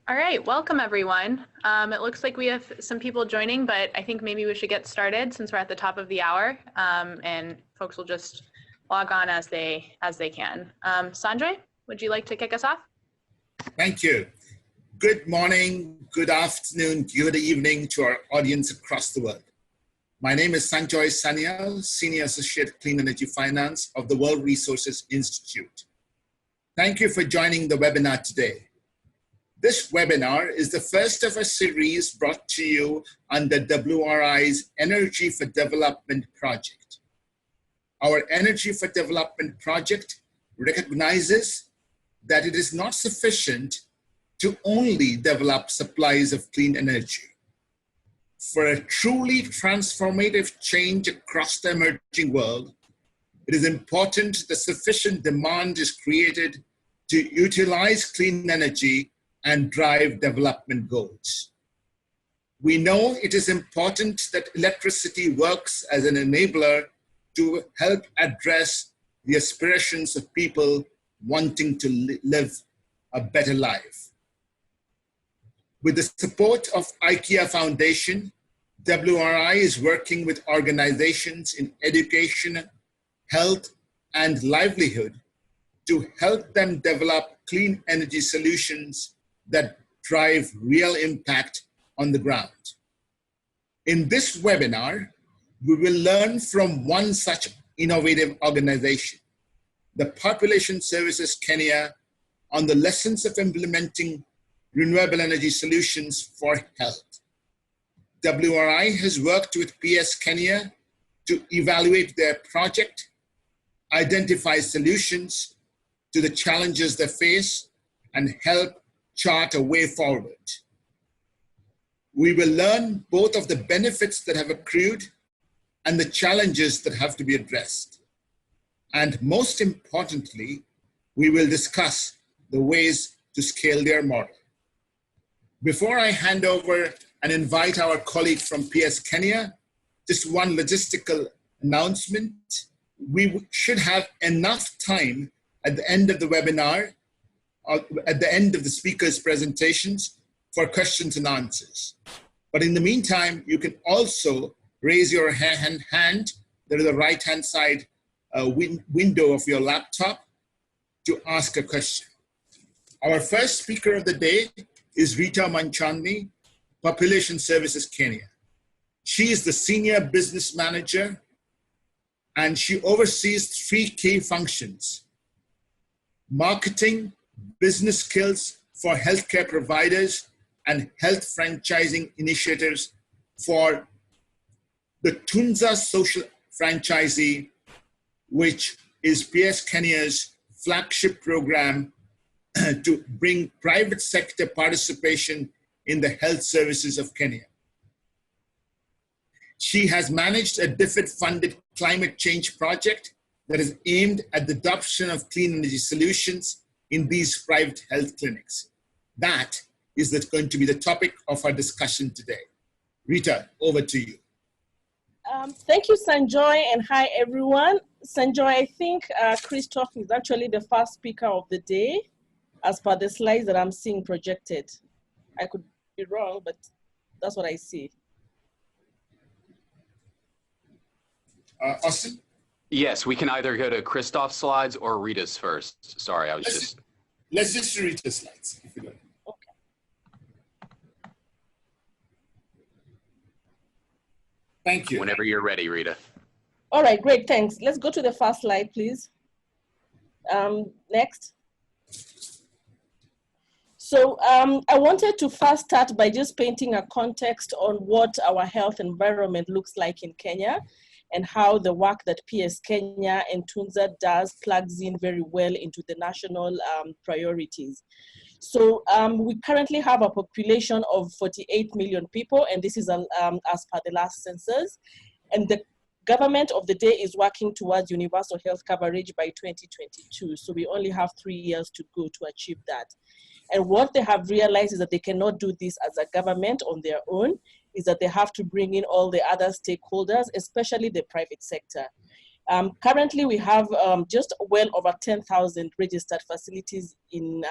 All right, welcome everyone. It looks like we have some people joining, but I think maybe we should get started since we're at the top of the hour, and folks will just log on as they can. Sanjay, would you like to kick us off? Thank you. Good morning, good afternoon, good evening to our audience across the world. My name is Sanjoy Sanyal, Senior Associate Clean Energy Finance of the World Resources Institute. Thank you for joining the webinar today. This webinar is the first of a series brought to you under WRI's Energy for Development project. Our Energy for Development project recognizes that it is not sufficient to only develop supplies of clean energy. For a truly transformative change across the emerging world, it is important that sufficient demand is created to utilize clean energy and drive development goals. We know it is important that electricity works as an enabler to help address the aspirations of people wanting to live a better life. With the support of IKEA Foundation, WRI is working with organizations in education, health, and livelihood to help them develop clean energy solutions that drive real impact on the ground. In this webinar, we will learn from one such innovative organization, the Population Services Kenya, on the lessons of implementing renewable energy solutions for health. WRI has worked with PS Kenya to evaluate their project, identify solutions to the challenges they face, and help chart a way forward. We will learn both of the benefits that have accrued and the challenges that have to be addressed. And most importantly, we will discuss the ways to scale their model. Before I hand over and invite our colleague from PS Kenya, just one logistical announcement. We should have enough time at the end of the webinar, at the end of the speakers' presentations, for questions and answers. But in the meantime, you can also raise your hand there is a right-hand side window of your laptop to ask a question. Our first speaker of the day is Rita Manchandni, Population Services Kenya. She is the Senior Business Manager, and she oversees 3 key functions: marketing, business skills for healthcare providers, and health franchising initiatives for the Tunza Social Franchisee, which is PS Kenya's flagship program to bring private sector participation in the health services of Kenya. She has managed a DFID-funded climate change project that is aimed at the adoption of clean energy solutions in these private health clinics. That is going to be the topic of our discussion today. Rita, over to you. Thank you, Sanjoy, and hi, everyone. Sanjoy, I think Christoph is actually the first speaker of the day, as per the slides that I'm seeing projected. I could be wrong, but that's what I see. Austin? Yes, we can either go to Christoph's slides or Rita's first. Sorry, I was Let's just read the slides, if you don't. Okay. Thank you. Whenever you're ready, Rita. All right, great, thanks. Let's go to the first slide, please. Next. So I wanted to first start by just painting a context on what our health environment looks like in Kenya, and how the work that PS Kenya and Tunza does plugs in very well into the national priorities. So we currently have a population of 48 million people, and this is as per the last census. And the government of the day is working towards universal health coverage by 2022. So we only have 3 years to go to achieve that. And what they have realized is that they cannot do this as a government on their own, is that they have to bring in all the other stakeholders, especially the private sector. Currently, we have just well over 10,000 registered facilities in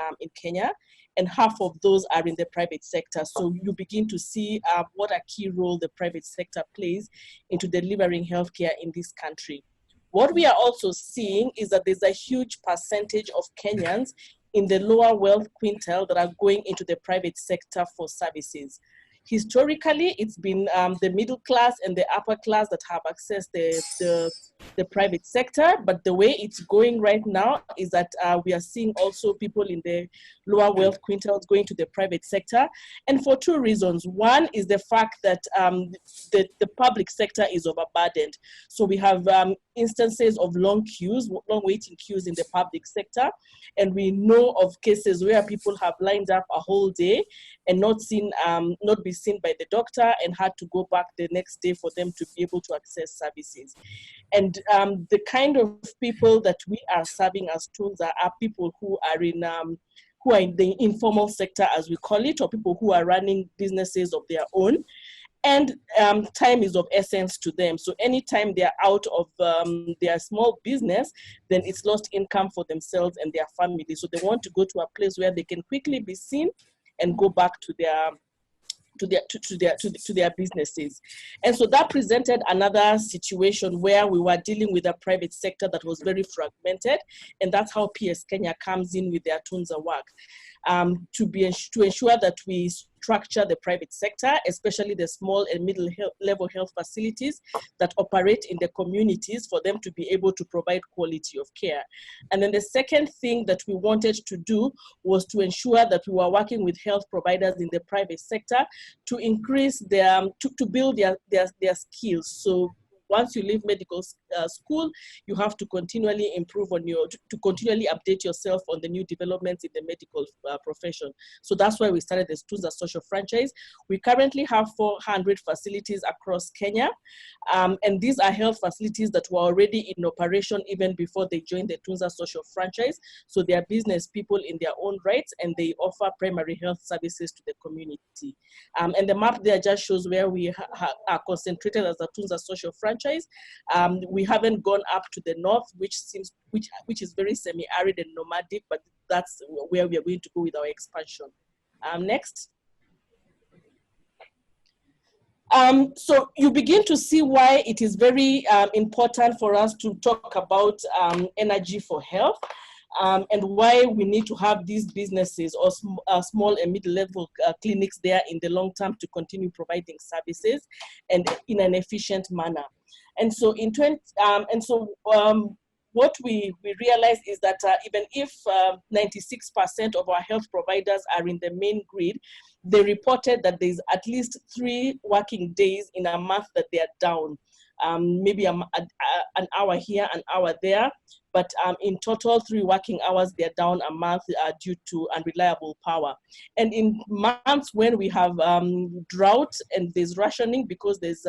Kenya, and half of those are in the private sector. So you begin to see what a key role the private sector plays into delivering healthcare in this country. What we are also seeing is that there's a huge percentage of Kenyans in the lower wealth quintile that are going into the private sector for services. Historically, it's been the middle class and the upper class that have accessed the private sector, but the way it's going right now is that we are seeing also people in the lower wealth quintiles going to the private sector, and for two reasons. One is the fact that the public sector is overburdened. So we have instances of long waiting queues in the public sector, and we know of cases where people have lined up a whole day and not be seen by the doctor and had to go back the next day for them to be able to access services. And the kind of people that we are serving as Tunza are people who are in the informal sector, as we call it, or people who are running businesses of their own. And time is of essence to them. So anytime they're out of their small business, then it's lost income for themselves and their family. So they want to go to a place where they can quickly be seen and go back to their businesses. And so that presented another situation where we were dealing with a private sector that was very fragmented, and that's how PS Kenya comes in with their Tunza work, to ensure that we structure the private sector, especially the small and middle level health facilities that operate in the communities, for them to be able to provide quality of care. And then the second thing that we wanted to do was to ensure that we were working with health providers in the private sector to increase to build their skills. So once you leave medical school, you have to continually improve on to continually update yourself on the new developments in the medical profession. So that's why we started the Tunza Social Franchise. We currently have 400 facilities across Kenya. And these are health facilities that were already in operation even before they joined the Tunza Social Franchise. So they are business people in their own rights, and they offer primary health services to the community. And the map there just shows where we are concentrated as a Tunza Social Franchise. We haven't gone up to the north, which is very semi-arid and nomadic, but that's where we are going to go with our expansion. Next. So you begin to see why it is very important for us to talk about energy for health. And why we need to have these businesses or small and middle-level clinics there in the long term to continue providing services and in an efficient manner. And so what we realize is that even if 96% of our health providers are in the main grid, they reported that there's at least 3 working days in a month that they are down. Maybe an hour here, an hour there, but in total 3 working hours they're down a month due to unreliable power. And in months when we have drought and there's rationing because there's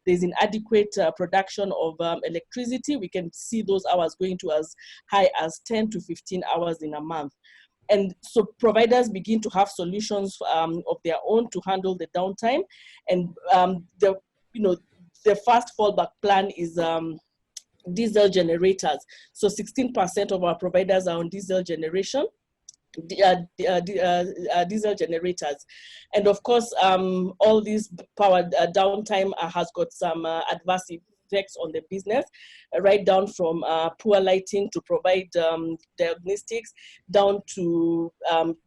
inadequate production of electricity, we can see those hours going to as high as 10 to 15 hours in a month. And so providers begin to have solutions of their own to handle the downtime. And the first fallback plan is diesel generators. So 16% of our providers are on diesel generation, diesel generators. And of course, all this power downtime has got some adverse effects on the business, right down from poor lighting to provide diagnostics, down to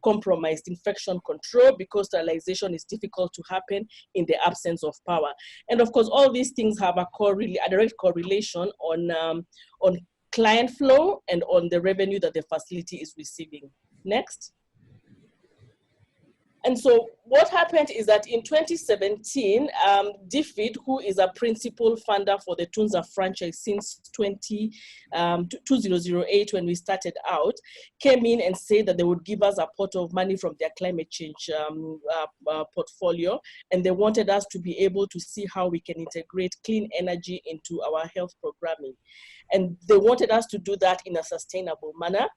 compromised infection control because sterilization is difficult to happen in the absence of power. And of course, all these things have a direct correlation on client flow and on the revenue that the facility is receiving. Next. And so what happened is that in 2017, DFID, who is a principal funder for the Tunza franchise since 2008 when we started out, came in and said that they would give us a pot of money from their climate change portfolio, and they wanted us to be able to see how we can integrate clean energy into our health programming. And they wanted us to do that in a sustainable manner,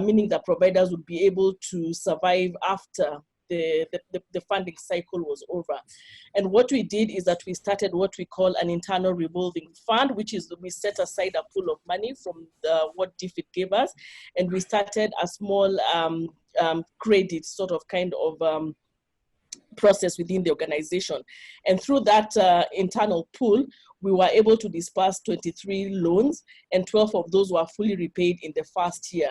meaning that providers would be able to survive after the funding cycle was over. And what we did is that we started what we call an internal revolving fund, which is we set aside a pool of money from what DFID gave us, and we started a small credit sort of kind of process within the organization. And through that internal pool, we were able to disperse 23 loans, and 12 of those were fully repaid in the first year.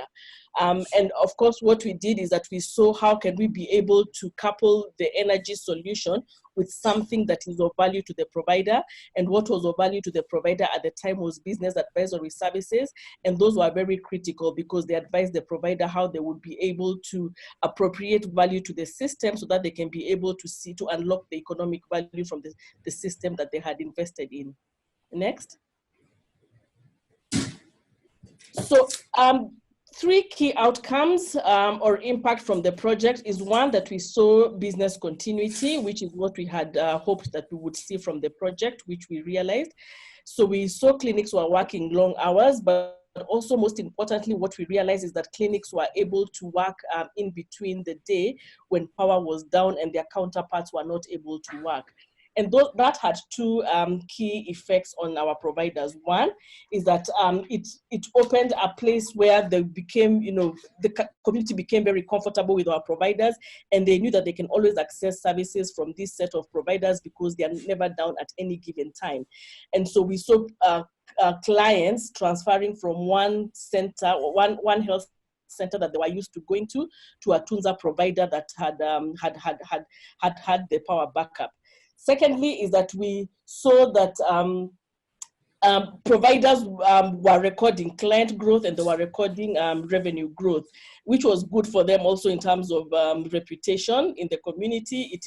And of course, what we did is that we saw how can we be able to couple the energy solution with something that is of value to the provider. And what was of value to the provider at the time was business advisory services. And those were very critical because they advised the provider how they would be able to appropriate value to the system so that they can be able to see, to unlock the economic value from the system that they had invested in. Next. So, three key outcomes or impact from the project is one, that we saw business continuity, which is what we had hoped that we would see from the project, which we realized. So we saw clinics were working long hours, but also most importantly, what we realized is that clinics were able to work in between the day when power was down and their counterparts were not able to work. And that had two key effects on our providers. One is that it opened a place where they became, the community became very comfortable with our providers, and they knew that they can always access services from this set of providers because they are never down at any given time. And so we saw clients transferring from one center, or one health center that they were used to going to a Tunza provider that had the power backup. Secondly, is that we saw that providers were recording client growth and they were recording revenue growth, which was good for them also in terms of reputation in the community. It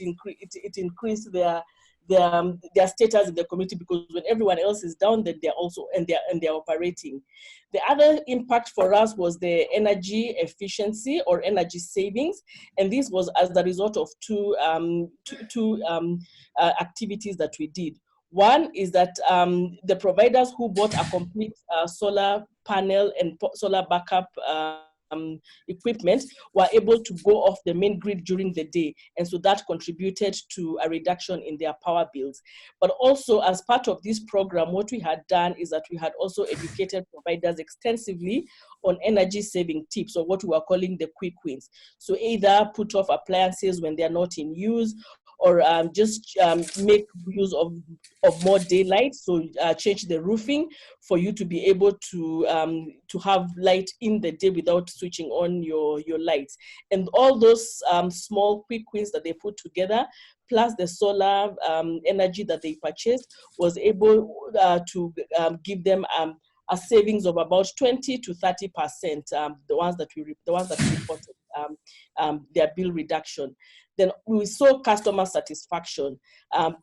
increased their status in the community because when everyone else is down, then they're also and they're operating. The other impact for us was the energy efficiency or energy savings, and this was as the result of two activities that we did. One is that the providers who bought a complete solar panel and solar backup equipment were able to go off the main grid during the day, and so that contributed to a reduction in their power bills. But also, as part of this program, what we had done is that we had also educated providers extensively on energy saving tips, or what we were calling the quick wins. So either put off appliances when they're not in use, or just make use of more daylight. So change the roofing for you to be able to have light in the day without switching on your lights. And all those small quick wins that they put together, plus the solar energy that they purchased, was able to give them a savings of about 20 to 30%. The ones that we reported their bill reduction. Then we saw customer satisfaction.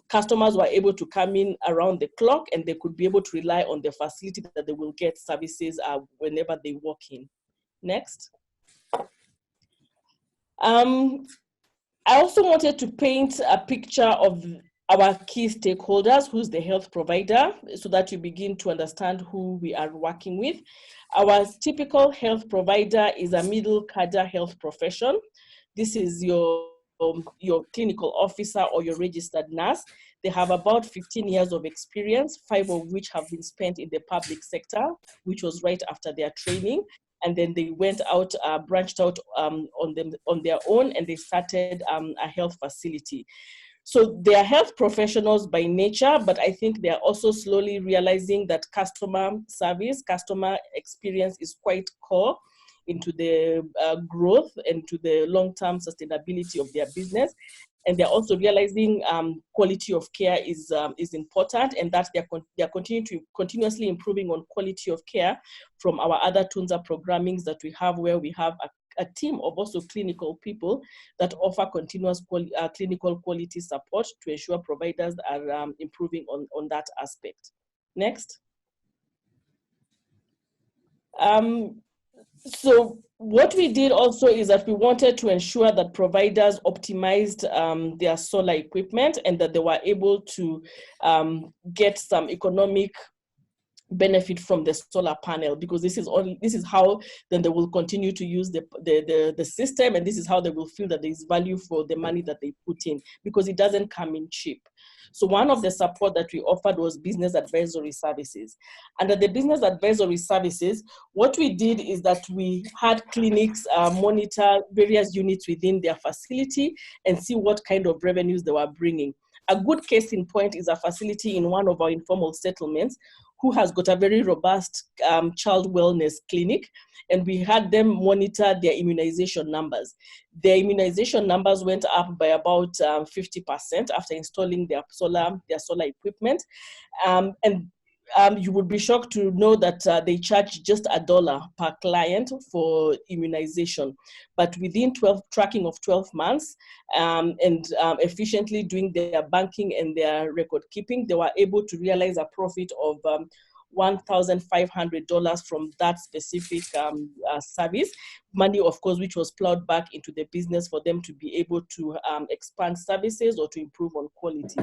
Customers were able to come in around the clock, and they could be able to rely on the facility that they will get services whenever they walk in. Next. I also wanted to paint a picture of our key stakeholders, who's the health provider, so that you begin to understand who we are working with. Our typical health provider is a middle cadre health profession. This is your clinical officer or your registered nurse. They have about 15 years of experience, 5 of which have been spent in the public sector, which was right after their training. And then they went out, branched out on their own, and they started a health facility. So they are health professionals by nature, but I think they are also slowly realizing that customer service, customer experience is quite core into the growth and to the long-term sustainability of their business. And they're also realizing quality of care is important, and that they're continuously improving on quality of care from our other Tunza programmings that we have, where we have a team of also clinical people that offer continuous clinical quality support to ensure providers are improving on that aspect. Next. So what we did also is that we wanted to ensure that providers optimized their solar equipment, and that they were able to get some economic benefit from the solar panel, because this is how then they will continue to use the system, and this is how they will feel that there is value for the money that they put in, because it doesn't come in cheap. So one of the support that we offered was business advisory services. Under the business advisory services, what we did is that we had clinics monitor various units within their facility and see what kind of revenues they were bringing. A good case in point is a facility in one of our informal settlements who has got a very robust child wellness clinic, and we had them monitor their immunization numbers. Their immunization numbers went up by about 50% after installing their solar equipment. You would be shocked to know that they charge just $1 per client for immunization. But within tracking of 12 months and efficiently doing their banking and their record keeping, they were able to realize a profit of $1,500 from that specific service. Money, of course, which was plowed back into the business for them to be able to expand services or to improve on quality.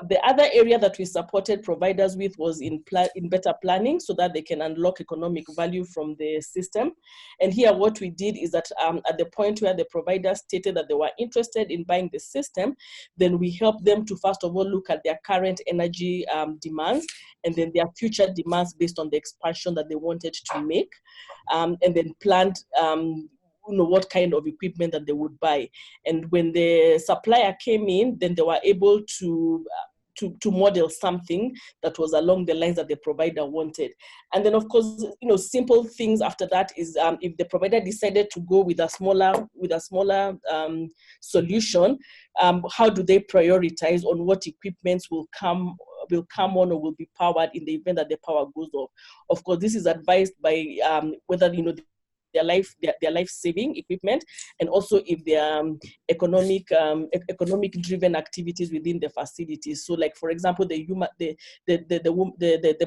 The other area that we supported providers with was in better planning, so that they can unlock economic value from the system. And here what we did is that at the point where the provider stated that they were interested in buying the system, then we helped them to first of all look at their current energy demands, and then their future demands based on the expansion that they wanted to make, and then planned what kind of equipment that they would buy. And when the supplier came in, then they were able to model something that was along the lines that the provider wanted. And then, of course, simple things after that is if the provider decided to go with a smaller solution, how do they prioritize on what equipments will come on or will be powered in the event that the power goes off? Of course, this is advised by whether their life-saving equipment, and also if their economic driven activities within the facilities. So, like for example, the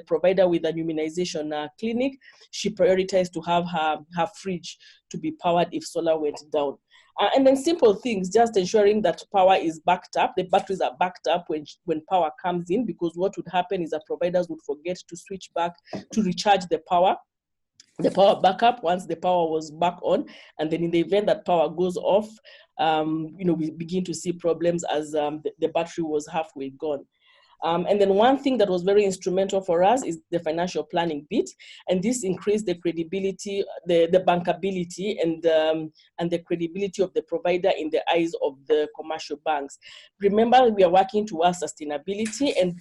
provider with an immunization clinic, she prioritized to have her fridge to be powered if solar went down. And then simple things, just ensuring that power is backed up, the batteries are backed up when power comes in, because what would happen is that providers would forget to switch back to recharge the power backup once the power was back on. And then in the event that power goes off, we begin to see problems as the battery was halfway gone. And then one thing that was very instrumental for us is the financial planning bit, and this increased the credibility, the bankability, and the credibility of the provider in the eyes of the commercial banks. Remember, we are working towards sustainability, and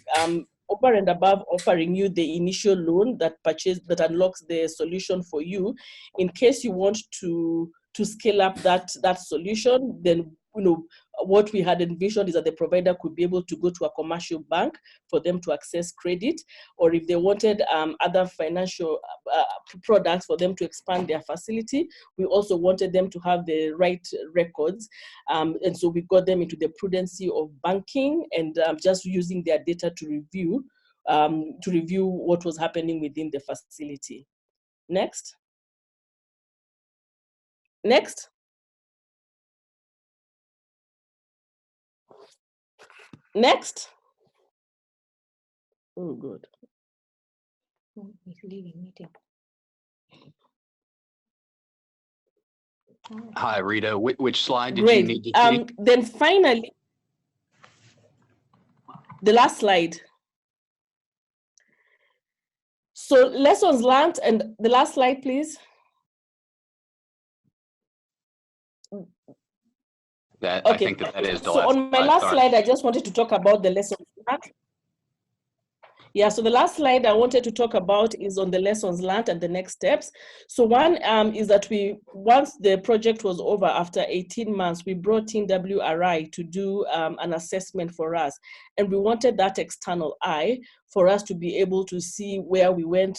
over and above offering you the initial loan that unlocks the solution for you, in case you want to scale up that solution, then what we had envisioned is that the provider could be able to go to a commercial bank for them to access credit, or if they wanted other financial products for them to expand their facility, we also wanted them to have the right records. And so we got them into the prudency of banking and just using their data to review what was happening within the facility. Next. Next. Next. Oh, good. He's leaving meeting. Hi, Rita. Which slide did you need to see? Then finally, the last slide. So lessons learned, and the last slide, please. I think that is the last. So on my last slide, I just wanted to talk about the lessons learned. Yeah, so the last slide I wanted to talk about is on the lessons learned and the next steps. So one is that once the project was over after 18 months, we brought in WRI to do an assessment for us. And we wanted that external eye for us to be able to see where we went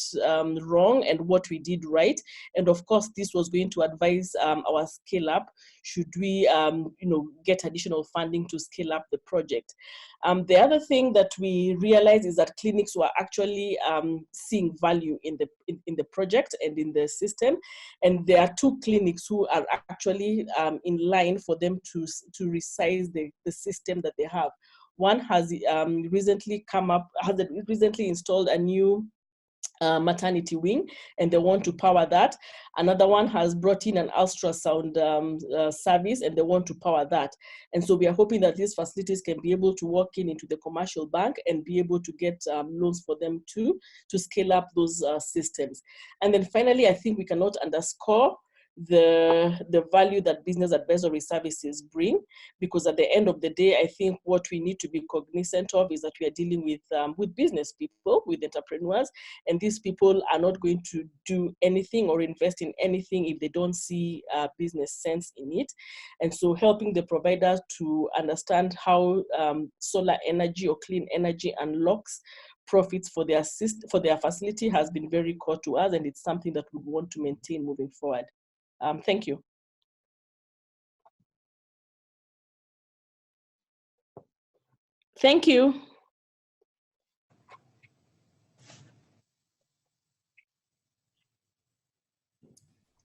wrong and what we did right. And of course, this was going to advise our scale up should we get additional funding to scale up the project. The other thing that we realized is that clinics were actually seeing value in the project and in the system. And there are 2 clinics who are actually in line for them to resize the system that they have. One has recently installed a new maternity wing, and they want to power that. Another one has brought in an ultrasound service, and they want to power that. And so we are hoping that these facilities can be able to walk into the commercial bank and be able to get loans for them to scale up those systems. And then finally, I think we cannot underscore the value that business advisory services bring, because at the end of the day, I think what we need to be cognizant of is that we are dealing with business people, with entrepreneurs, and these people are not going to do anything or invest in anything if they don't see business sense in it. And so helping the providers to understand how solar energy or clean energy unlocks profits for their facility has been very core to us, and it's something that we want to maintain moving forward. Thank you. Thank you.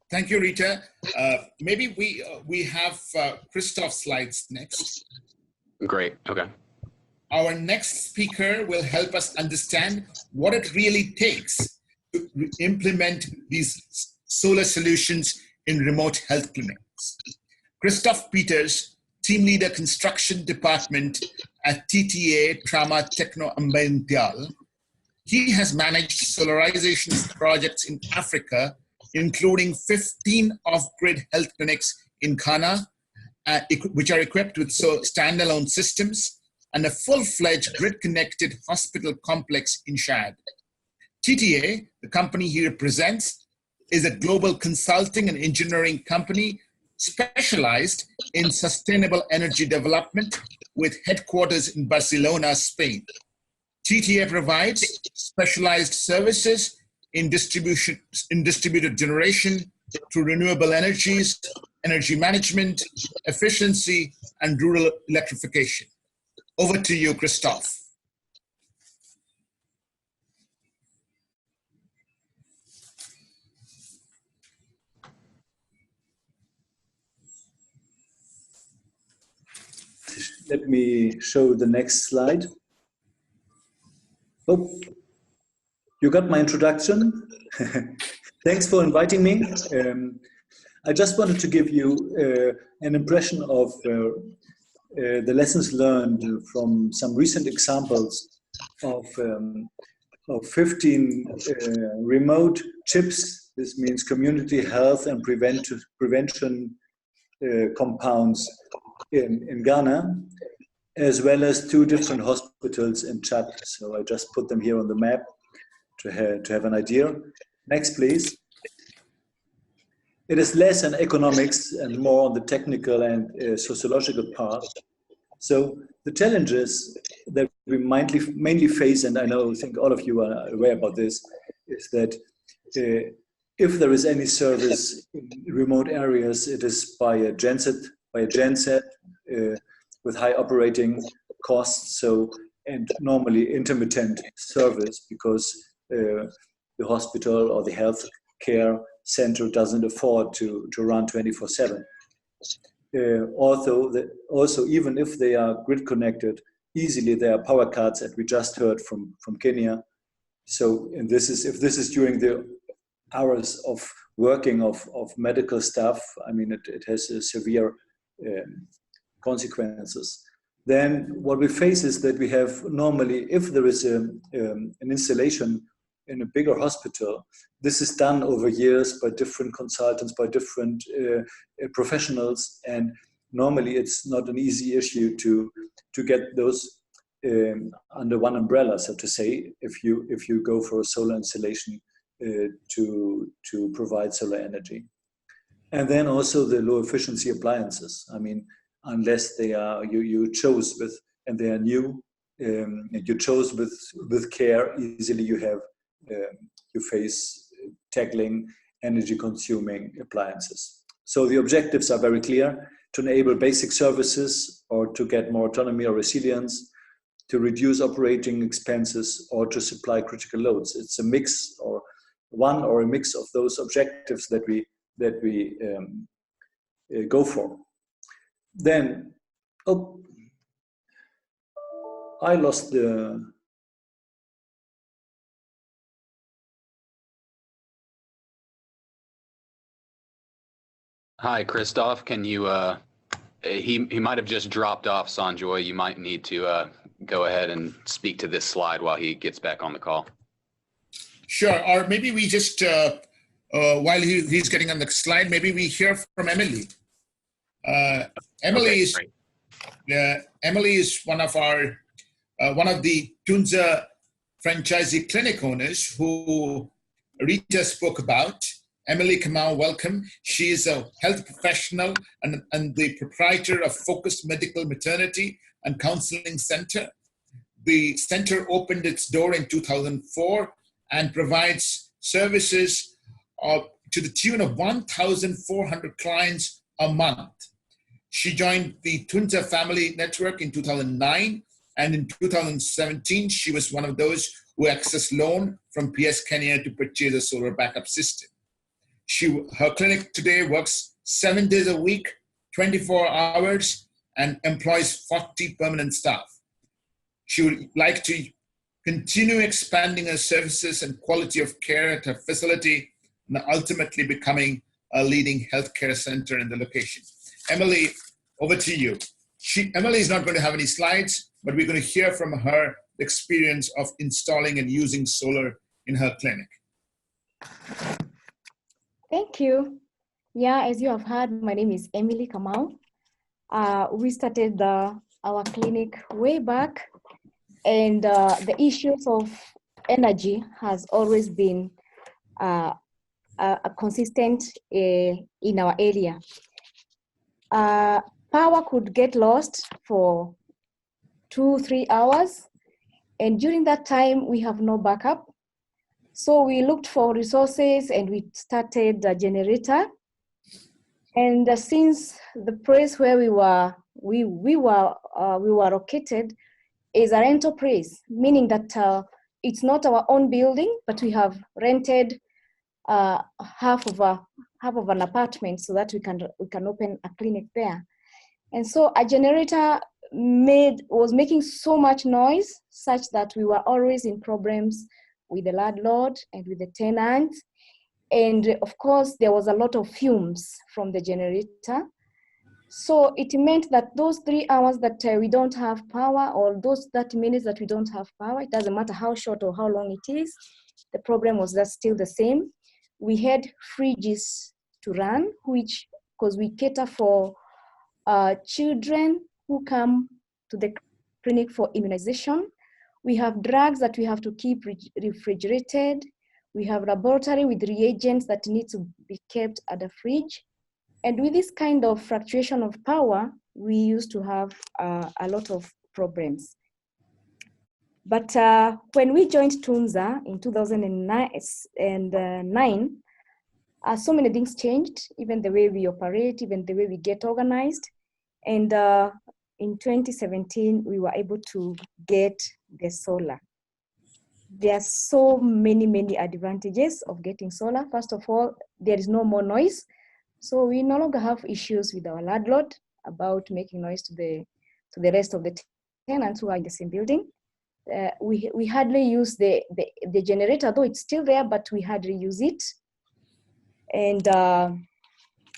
Thank you, Rita. Maybe we have Christoph's slides next. Great. Okay. Our next speaker will help us understand what it really takes to implement these solar solutions in remote health clinics. Christoph Peters, Team Leader Construction Department at TTA Trama Techno Ambiental. He has managed solarization projects in Africa, including 15 off-grid health clinics in Ghana, which are equipped with standalone systems, and a full-fledged grid-connected hospital complex in Chad. TTA, the company he represents, is a global consulting and engineering company specialized in sustainable energy development with headquarters in Barcelona, Spain. TTA provides specialized services in distributed generation through renewable energies, energy management, efficiency, and rural electrification. Over to you, Christoph. Let me show the next slide. Oh, you got my introduction. Thanks for inviting me. I just wanted to give you an impression of the lessons learned from some recent examples of 15 remote CHIPS. This means community health and prevention compounds in Ghana, as well as 2 different hospitals in Chad. So I just put them here on the map to have an idea. Next, please. It is less on economics and more on the technical and sociological part. So the challenges that we mainly face, and I think all of you are aware about this, is that if there is any service in remote areas, it is by a genset with high operating costs. So, and normally intermittent service, because the hospital or the health care center doesn't afford to run 24/7. Also, even if they are grid connected, easily there are power cuts, as we just heard from Kenya. So, and if this is during the hours of working of medical staff, I mean, it has a severe consequences. Then what we face is that we have normally, if there is an installation in a bigger hospital, this is done over years by different consultants, by different professionals, and normally it's not an easy issue to get those under one umbrella, so to say, if you go for a solar installation to provide solar energy. And then also the low efficiency appliances. I mean, unless they are you chose with, and they are new, and you chose with care, easily you face tackling energy consuming appliances. So the objectives are very clear: to enable basic services, or to get more autonomy or resilience, to reduce operating expenses, or to supply critical loads. It's a mix, or a mix of those objectives that we go for. Then, I lost the Hi, Christoph. Can you, he might have just dropped off, Sanjoy. You might need to go ahead and speak to this slide while he gets back on the call. Sure, or maybe we just, while he's getting on the slide, maybe we hear from Emily. Emily is one of our, one of the Tunza franchisee clinic owners who Rita spoke about. Emily Kamau, welcome. She is a health professional and the proprietor of Focused Medical Maternity and Counseling Center. The center opened its door in 2004 and provides services to the tune of 1,400 clients a month. She joined the Tunza Family Network in 2009, and in 2017, she was one of those who accessed loan from PS Kenya to purchase a solar backup system. Her clinic today works 7 days a week, 24 hours, and employs 40 permanent staff. She would like to continue expanding her services and quality of care at her facility, and ultimately becoming a leading healthcare center in the location. Emily, over to you. Emily is not going to have any slides, but we're going to hear from her the experience of installing and using solar in her clinic. Thank you. Yeah, as you have heard, my name is Emily Kamau. We started our clinic way back, and the issues of energy has always been a consistent in our area. Power could get lost for 2-3 hours, and during that time we have no backup. So we looked for resources and we started a generator. And since the place where we were located is a rental place, meaning that it's not our own building, but we have rented half of an apartment so that we can open a clinic there. And so a generator was making so much noise such that we were always in problems with the landlord and with the tenants. And of course, there was a lot of fumes from the generator. So it meant that those 3 hours that we don't have power, or those 30 minutes that we don't have power, it doesn't matter how short or how long it is, the problem was that still the same. We had fridges to run, because we cater for children who come to the clinic for immunization. We have drugs that we have to keep refrigerated. We have laboratory with reagents that need to be kept at the fridge. And with this kind of fluctuation of power, we used to have a lot of problems. But when we joined Tunza in 2009, so many things changed, even the way we operate, even the way we get organized. And in 2017, we were able to get the solar. There are so many advantages of getting solar. First of all, there is no more noise. So we no longer have issues with our landlord about making noise to the rest of the tenants who are in the same building. We hardly use the generator, though it's still there, but we hardly use it. And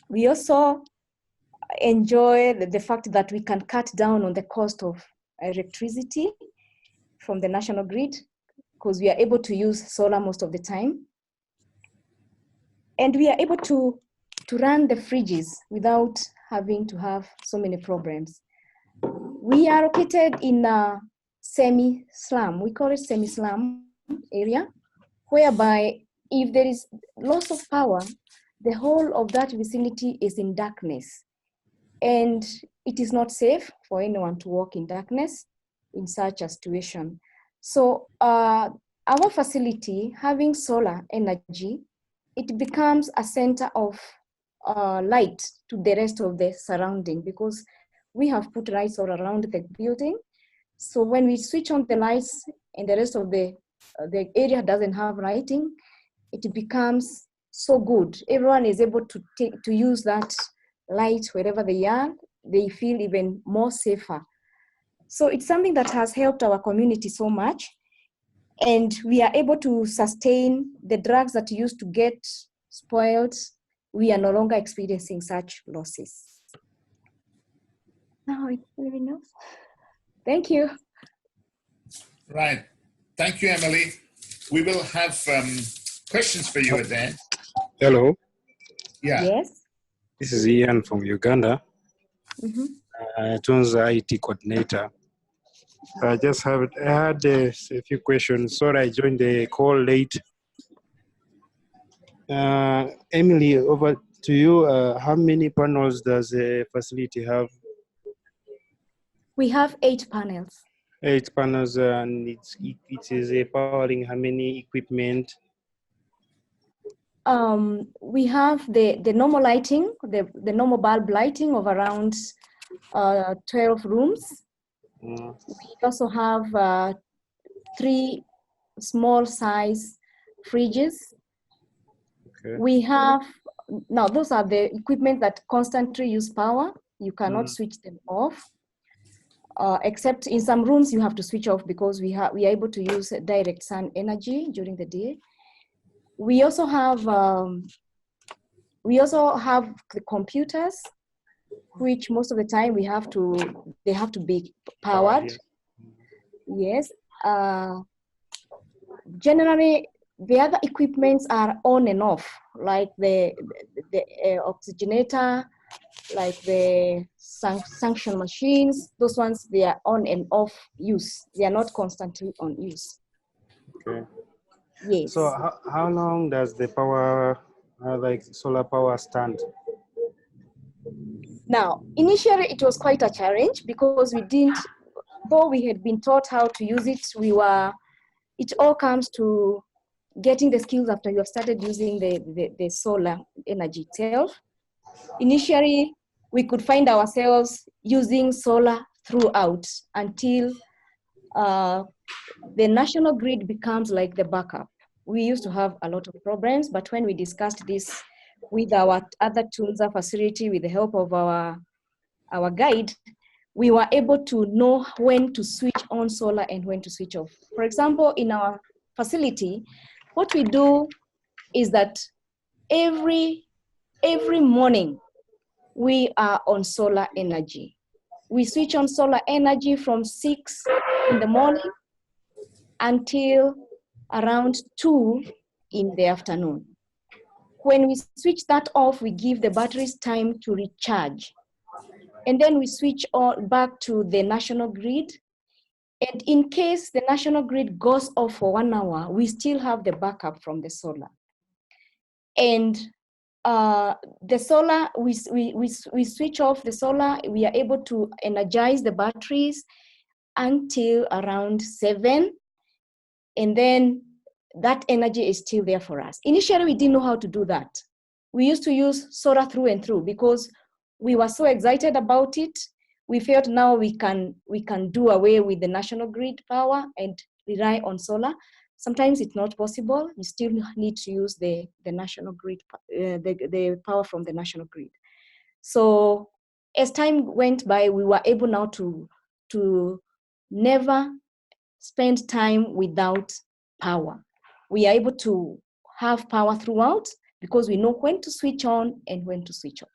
we also enjoy the fact that we can cut down on the cost of electricity from the national grid, because we are able to use solar most of the time. And we are able to run the fridges without having to have so many problems. We are located in a semi-slum. We call it semi-slum area, whereby if there is loss of power, the whole of that vicinity is in darkness. And it is not safe for anyone to walk in darkness in such a situation. So our facility, having solar energy, it becomes a center of light to the rest of the surrounding, because we have put lights all around the building. So when we switch on the lights and the rest of the area doesn't have lighting, it becomes so good. Everyone is able to use that light wherever they are. They feel even more safer. So it's something that has helped our community so much. And we are able to sustain the drugs that used to get spoiled we are no longer experiencing such losses. Now, anything else? Thank you. Right. Thank you, Emily. We will have questions for you at the end. Hello, Yeah. Yes. this is Ian from Uganda, Tunza IT coordinator. I had a few questions. Sorry, I joined the call late. Emily, over to you. How many panels does the facility have? We have 8 panels. 8 panels, and it is powering how many equipment? We have the normal lighting, the normal bulb lighting of around 12 rooms. We also have 3 small size fridges. Okay. We have, now those are the equipment that constantly use power. You cannot switch them off. Except in some rooms you have to switch off because we are able to use direct sun energy during the day. We also have the computers, which most of the time they have to be powered. Yes. Generally, the other equipments are on and off, like the oxygenator, like the suction machines. Those ones, they are on and off use. They are not constantly on use. Okay. Yes. So how long does the power, like solar power, stand? Now, initially it was quite a challenge because though we had been taught how to use it, it all comes to getting the skills after you have started using the solar energy itself. Initially, we could find ourselves using solar throughout until the national grid becomes like the backup. We used to have a lot of problems, but when we discussed this with our other Tunza facility, with the help of our guide, we were able to know when to switch on solar and when to switch off. For example, in our facility, what we do is that every morning we are on solar energy. We switch on solar energy from 6 in the morning until around 2 in the afternoon. When we switch that off, we give the batteries time to recharge. And then we switch on back to the national grid. And in case the national grid goes off for 1 hour, we still have the backup from the solar. And the solar, we switch off the solar, we are able to energize the batteries until around 7. And then that energy is still there for us. Initially, we didn't know how to do that. We used to use solar through and through because we were so excited about it. We felt now we can do away with the national grid power and rely on solar. Sometimes it's not possible. You still need to use the national grid, the power from the national grid. So as time went by, we were able now to never spend time without power. We are able to have power throughout because we know when to switch on and when to switch off.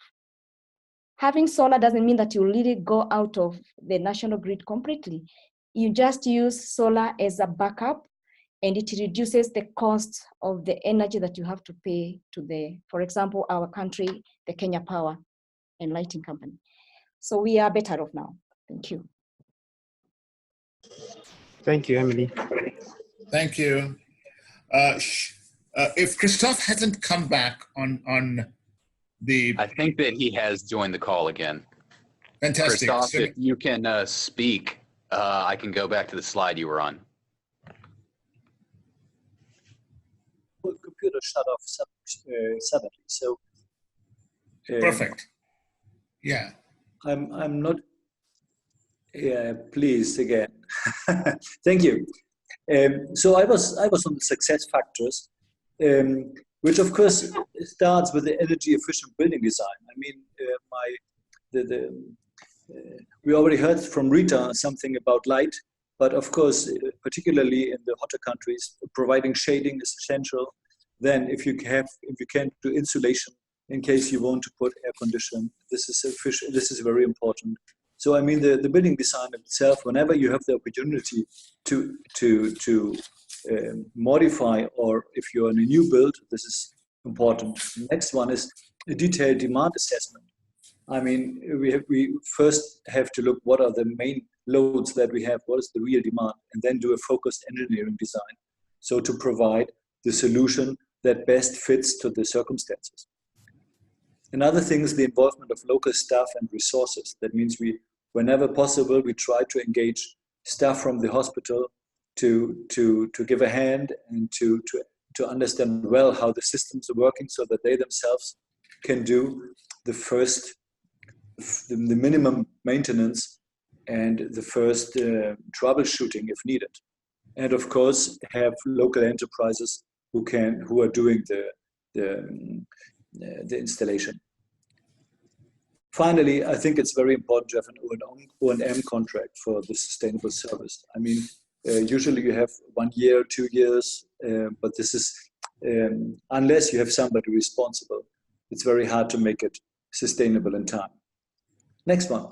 Having solar doesn't mean that you really go out of the national grid completely. You just use solar as a backup, and it reduces the cost of the energy that you have to pay to for example, our country, the Kenya Power and Lighting Company. So we are better off now. Thank you. Thank you, Emily. Thank you. If Christoph hasn't come back on the... I think that he has joined the call again. Fantastic. Christoph, if you can speak, I can go back to the slide you were on. The computer shut off suddenly, so Perfect. Yeah. I'm not. Yeah, please again. Thank you. So I was on the success factors, which of course starts with the energy efficient building design. I mean, we already heard from Rita something about light, but of course, particularly in the hotter countries, providing shading is essential. Then if you can do insulation, in case you want to put air condition. This is very important. So I mean, the building design itself, whenever you have the opportunity to modify, or if you're in a new build, this is important. Next one is a detailed demand assessment. I mean, we first have to look what are the main loads that we have, what is the real demand, and then do a focused engineering design. So to provide the solution that best fits to the circumstances. Another thing is the involvement of local staff and resources. That means whenever possible, we try to engage staff from the hospital to give a hand and to understand well how the systems are working, so that they themselves can do the minimum maintenance and the first troubleshooting if needed. And of course, have local enterprises who are doing the installation. Finally, I think it's very important to have an O&M contract for the sustainable service. I mean, usually you have 1 year, 2 years, but this is, unless you have somebody responsible, it's very hard to make it sustainable in time. Next one,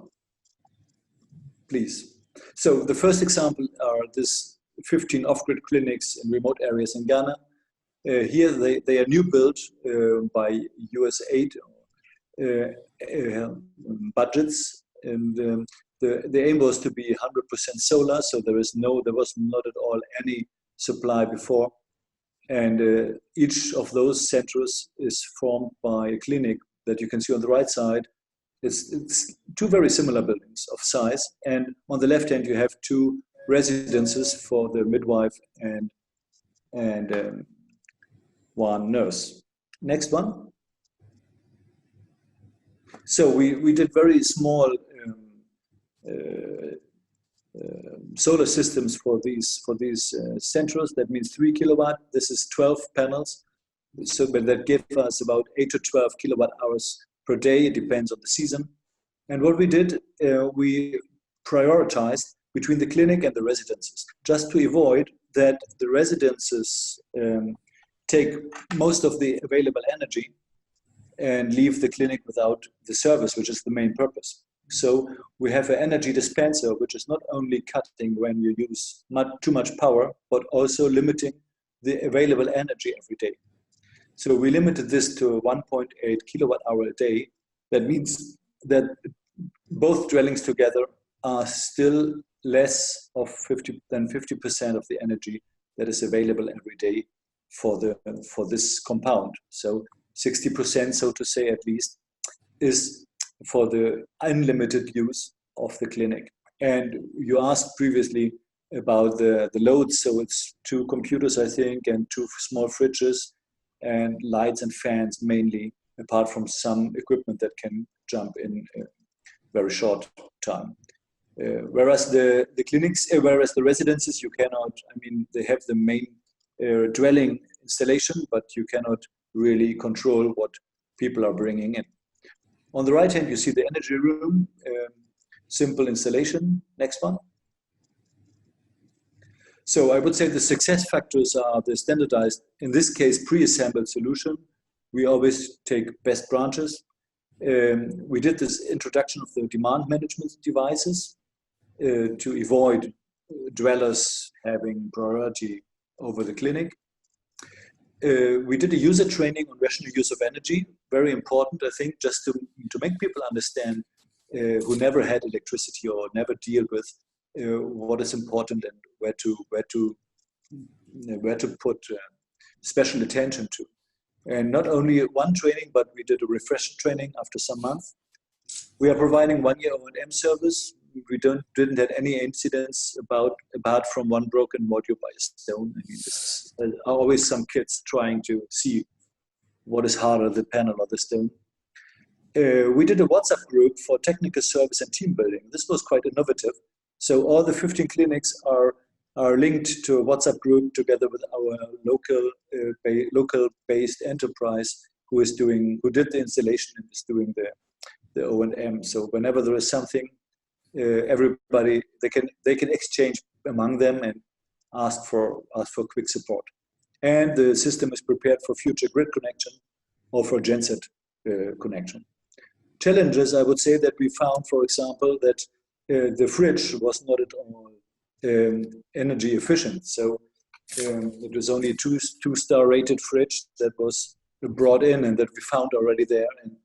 please. So the first example are this 15 off-grid clinics in remote areas in Ghana. Here they are new built by USAID budgets, and the aim was to be 100% solar, so there was not at all any supply before. And each of those centers is formed by a clinic that you can see on the right side. It's two very similar buildings of size, and on the left hand you have 2 residences for the midwife and 1 nurse. Next one. So we did very small solar systems for these centers. That means 3 kilowatt. This is 12 panels. So but that gives us about 8 to 12 kilowatt hours per day. It depends on the season. And what we did, we prioritized between the clinic and the residences, just to avoid that the residences take most of the available energy and leave the clinic without the service, which is the main purpose. So we have an energy dispenser, which is not only cutting when you use too much power, but also limiting the available energy every day. So we limited this to 1.8 kilowatt hour a day. That means that both dwellings together are still less than 50% of the energy that is available every day for this compound. So 60%, so to say, at least, is for the unlimited use of the clinic. And you asked previously about the loads. So it's 2 computers, I think, and 2 small fridges, and lights and fans mainly, apart from some equipment that can jump in a very short time. Whereas the clinics, whereas the residences, you cannot, I mean, they have the main dwelling installation, but you cannot really control what people are bringing in. On the right hand, you see the energy room, simple installation. Next one. So I would say the success factors are the standardized, in this case, pre-assembled solution. We always take best branches. We did this introduction of the demand management devices to avoid dwellers having priority over the clinic. We did a user training on rational use of energy, very important, I think, just to make people understand who never had electricity or never deal with what is important and where to put special attention to. And not only one training, but we did a refresher training after some months. We are providing 1-year O&M service. We didn't have any incidents apart from one broken module by a stone. I mean, this is always some kids trying to see what is harder, the panel or the stone. We did a WhatsApp group for technical service and team building. This was quite innovative. So all the 15 clinics are linked to a WhatsApp group together with our local-based enterprise who did the installation and is doing the O&M. So whenever there is something, everybody they can exchange among them and ask for quick support. And the system is prepared for future grid connection or for genset connection. Challenges, I would say that we found, for example, that the fridge was not at all energy efficient. So it was only a two-star rated fridge that was brought in and that we found already there. And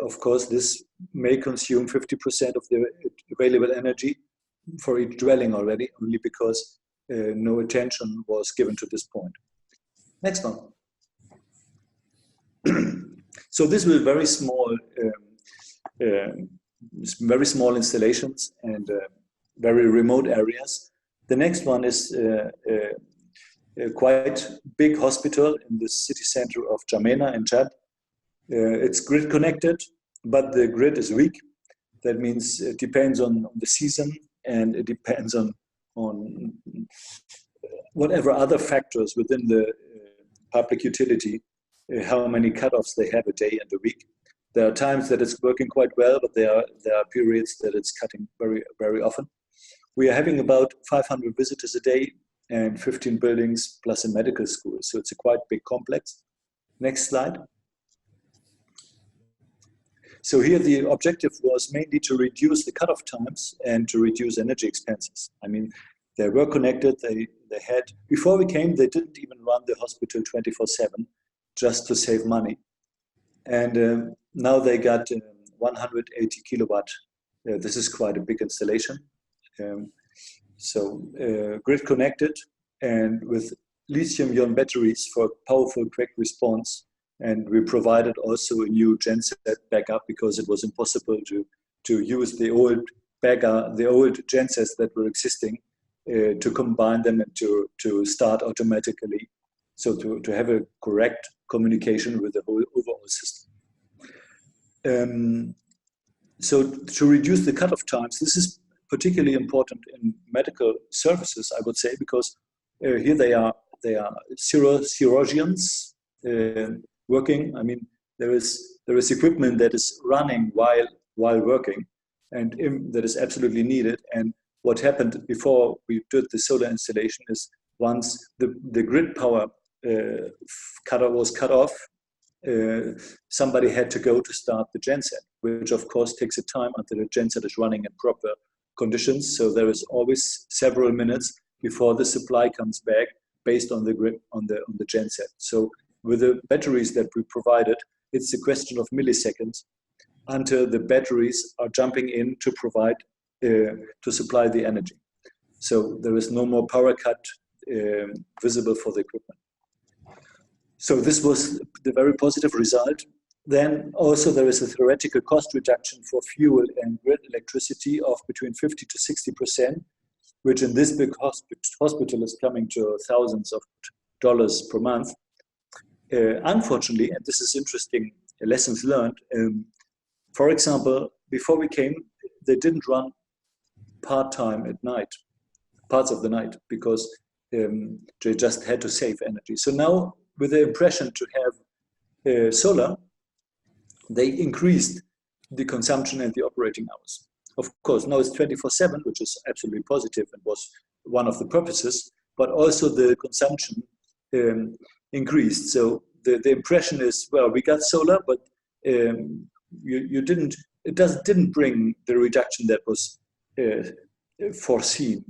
of course, this may consume 50% of the available energy for each dwelling already, only because no attention was given to this point. Next one. So this was very small installations and very remote areas. The next one is a quite big hospital in the city center of N'Djamena in Chad. It's grid connected, but the grid is weak. That means it depends on the season, and it depends on whatever other factors within the public utility, how many cutoffs they have a day and a week. There are times that it's working quite well, but there are periods that it's cutting very, very often. We are having about 500 visitors a day and 15 buildings plus a medical school. So it's a quite big complex. Next slide. So here the objective was mainly to reduce the cutoff times and to reduce energy expenses. I mean, they were connected. They had, before we came, they didn't even run the hospital 24/7 just to save money. And now they got 180 kilowatt. This is quite a big installation. Grid connected and with lithium-ion batteries for powerful quick response. And we provided also a new genset backup because it was impossible to use the old gensets that were existing to combine them and to start automatically. So to have a correct communication with the whole overall system. So to reduce the cutoff times, this is particularly important in medical services, I would say, because here they are chirurgians working. I mean, there is equipment that is running while working, and that is absolutely needed. And what happened before we did the solar installation is once the grid power was cut off, somebody had to go to start the genset, which of course takes a time until the genset is running in proper conditions. So there is always several minutes before the supply comes back based on the grid on the genset. So with the batteries that we provided, it's a question of milliseconds until the batteries are jumping in to provide to supply the energy. So there is no more power cut visible for the equipment. So this was the very positive result. Then also there is a theoretical cost reduction for fuel and grid electricity of between 50 to 60%, which in this big hospital is coming to thousands of dollars per month. Unfortunately, and this is interesting, lessons learned, for example, before we came, they didn't run part-time at night, parts of the night, because they just had to save energy. So now, with the impression to have solar, they increased the consumption and the operating hours. Of course, now it's 24/7, which is absolutely positive and was one of the purposes, but also the consumption increased. So the impression is, well, we got solar, but it didn't bring the reduction that was foreseen.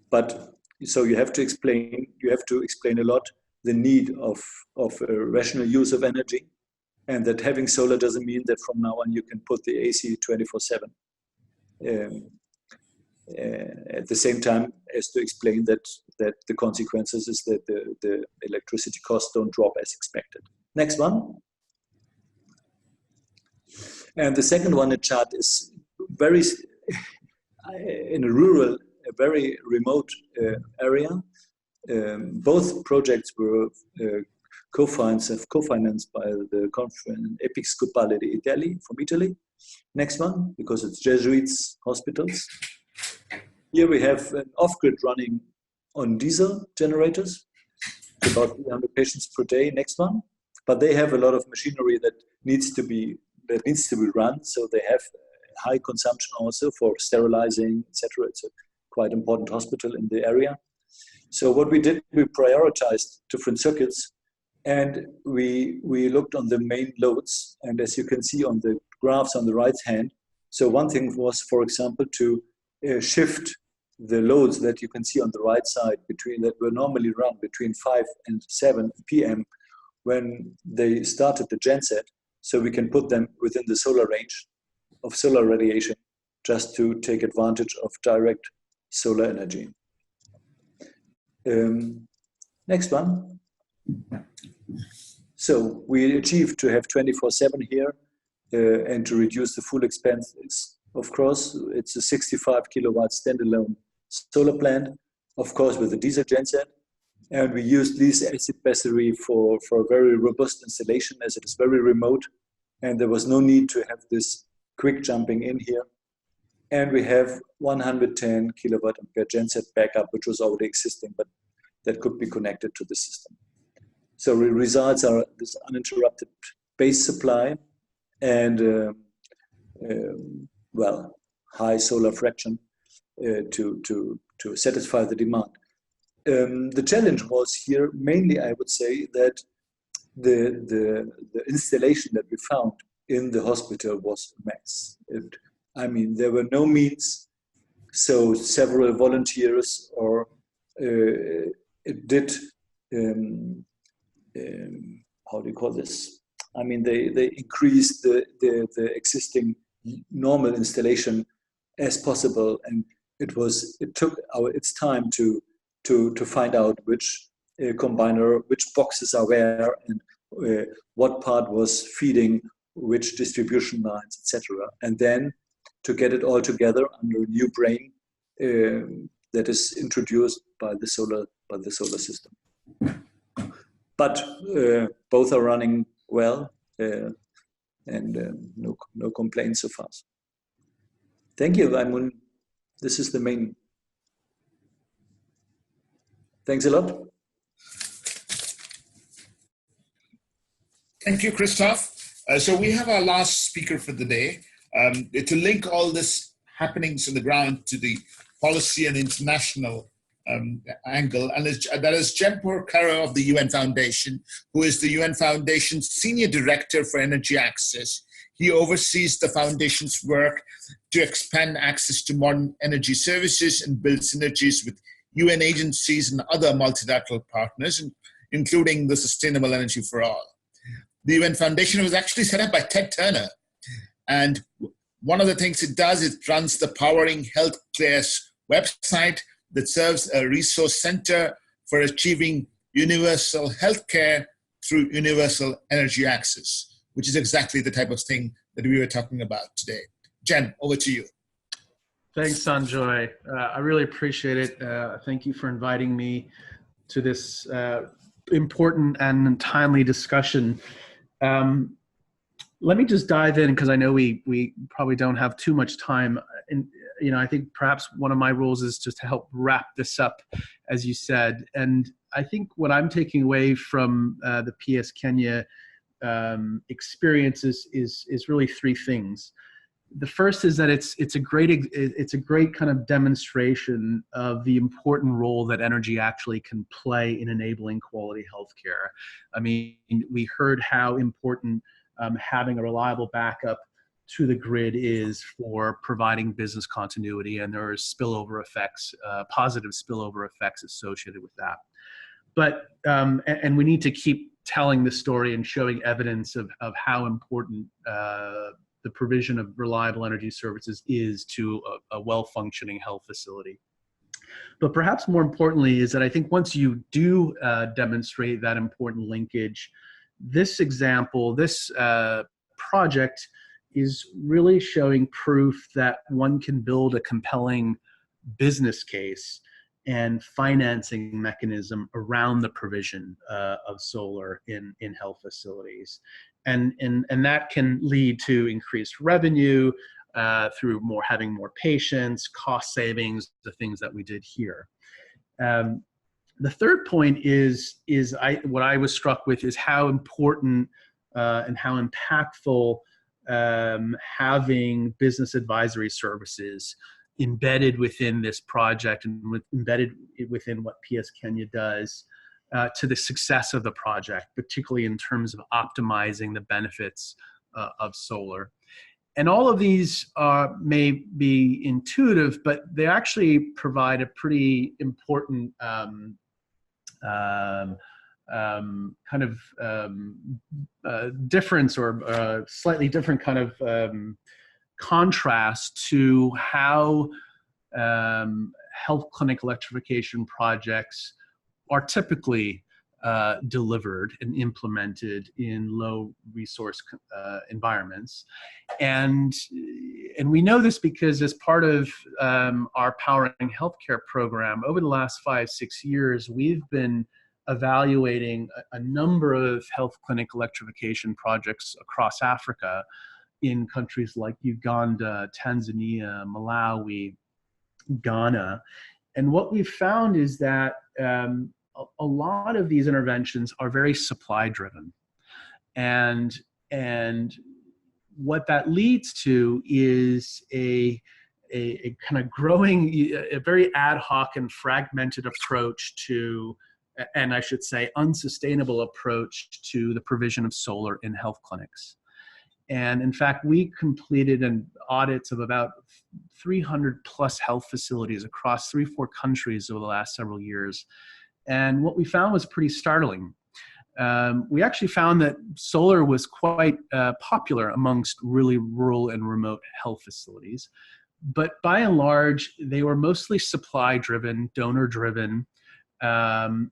But so you have to explain a lot the need of a rational use of energy, and that having solar doesn't mean that from now on you can put the AC 24/7. At the same time as to explain that the consequences is that the electricity costs don't drop as expected. Next one. And the second one in Chad is very in a very remote area. Both projects were co-financed by the Episcopality Italy from Italy. Next one, because it's Jesuits hospitals. Here we have an off-grid running on diesel generators, about 300 patients per day. Next one, but they have a lot of machinery that needs to be run, so they have high consumption also for sterilizing, etc. It's a quite important hospital in the area. So what we did, we prioritized different circuits And we looked on the main loads, and as you can see on the graphs on the right hand, so one thing was, for example, to shift the loads that you can see on the right side that were normally run between 5 and 7 p.m. when they started the genset, so we can put them within the solar range of solar radiation just to take advantage of direct solar energy. Next one. So we achieved to have 24/7 here and to reduce the full expenses. Of course, it's a 65 kilowatt standalone solar plant, of course, with a diesel genset. And we used this acid battery for a very robust installation, as it is very remote. And there was no need to have this quick jumping in here. And we have 110 kilowatt ampere genset backup, which was already existing, but that could be connected to the system. So the results are this uninterrupted base supply and well, high solar fraction to satisfy the demand. The challenge was here mainly, I would say, that the installation that we found in the hospital was a mess. I mean, there were no means, so several volunteers or it did. How do you call this? I mean, they increased the existing normal installation as possible, and it took its time to find out which combiner, which boxes are where, and what part was feeding which distribution lines, etc. And then to get it all together under a new brain that is introduced by the solar system. But both are running well, and no complaints so far. Thank you, Raimund. This is the main. Thanks a lot. Thank you, Christoph. So we have our last speaker for the day. To link all this happenings on the ground to the policy and international angle, and that is Jempur Kara of the UN Foundation, who is the UN Foundation's Senior Director for Energy Access. He oversees the Foundation's work to expand access to modern energy services and build synergies with UN agencies and other multilateral partners, including the Sustainable Energy for All. The UN Foundation was actually set up by Ted Turner. And one of the things it does, it runs the Powering Healthcare website that serves a resource center for achieving universal healthcare through universal energy access, which is exactly the type of thing that we were talking about today. Jen, over to you. Thanks, Sanjoy. I really appreciate it. Thank you for inviting me to this important and timely discussion. Let me just dive in, because I know we probably don't have too much time. And I think perhaps one of my roles is just to help wrap this up, as you said. And I think what I'm taking away from the PS Kenya experience is really three things. The first is that it's a great kind of demonstration of the important role that energy actually can play in enabling quality healthcare. I mean, we heard how important having a reliable backup to the grid is for providing business continuity, and there are spillover effects, positive spillover effects associated with that. But and we need to keep telling the story and showing evidence of how important the provision of reliable energy services is to a well-functioning health facility. But perhaps more importantly is that I think once you do demonstrate that important linkage, this example, this project is really showing proof that one can build a compelling business case and financing mechanism around the provision of solar in health facilities. And that can lead to increased revenue through having more patients, cost savings, the things that we did here. The third point is what I was struck with is how important and how impactful having business advisory services embedded within this project and embedded within what PS Kenya does to the success of the project, particularly in terms of optimizing the benefits of solar. And all of these may be intuitive, but they actually provide a pretty important difference, or slightly different kind of contrast to how health clinic electrification projects are typically delivered and implemented in low resource environments. And we know this because as part of our Powering Healthcare program, over the last 5-6 years, we've been evaluating a number of health clinic electrification projects across Africa in countries like Uganda, Tanzania, Malawi, Ghana. And what we've found is that a lot of these interventions are very supply driven. And what that leads to is a kind of growing, a very ad hoc and fragmented approach to, and I should say unsustainable approach to the provision of solar in health clinics. And in fact, we completed an audits of about 300 plus health facilities across 3-4 countries over the last several years. And what we found was pretty startling. We actually found that solar was quite popular amongst really rural and remote health facilities. But by and large, they were mostly supply driven, donor driven. And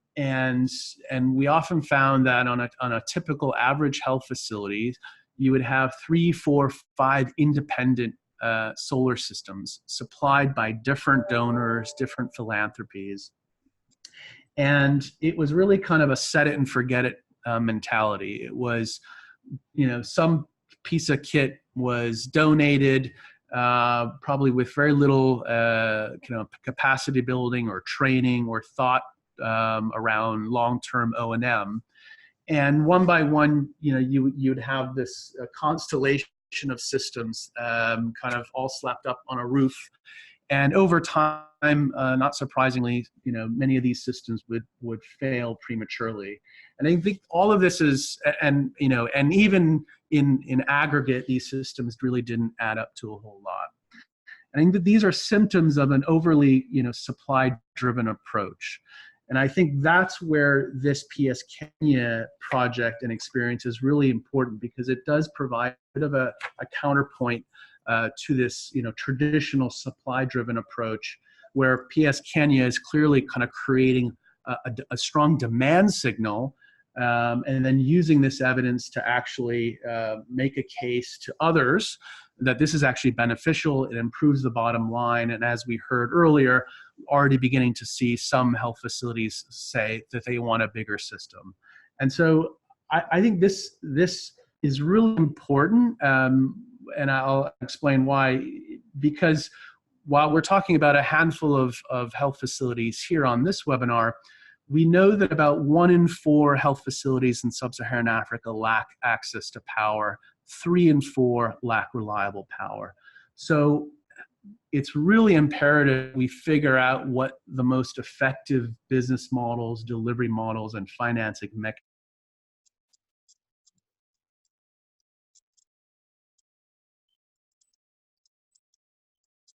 we often found that on a typical average health facility, you would have 3, 4, 5 independent solar systems supplied by different donors, different philanthropies. And it was really kind of a set it and forget it mentality. It was, some piece of kit was donated, probably with very little, capacity building or training or thought around long-term O&M. And one by one, you'd have this constellation of systems kind of all slapped up on a roof. And over time, not surprisingly, many of these systems would fail prematurely. And I think all of this is, and even in aggregate, these systems really didn't add up to a whole lot. I think that these are symptoms of an overly, supply-driven approach. And I think that's where this PS Kenya project and experience is really important, because it does provide a bit of a counterpoint to this, traditional supply-driven approach, where PS Kenya is clearly kind of creating a strong demand signal, and then using this evidence to actually make a case to others that this is actually beneficial, it improves the bottom line. And as we heard earlier, already beginning to see some health facilities say that they want a bigger system. And so I think this is really important, and I'll explain why. Because while we're talking about a handful of health facilities here on this webinar, we know that about 1 in 4 health facilities in sub-Saharan Africa lack access to power. 3 in 4 lack reliable power. So it's really imperative we figure out what the most effective business models, delivery models, and financing mechanisms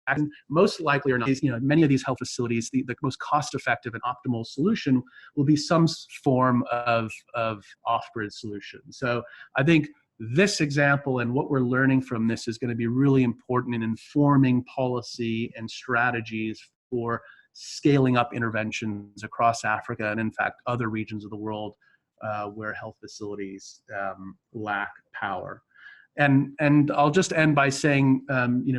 and most likely or not, many of these health facilities, the most cost-effective and optimal solution will be some form of off-grid solution. So I think this example and what we're learning from this is going to be really important in informing policy and strategies for scaling up interventions across Africa and, in fact, other regions of the world where health facilities lack power. And I'll just end by saying,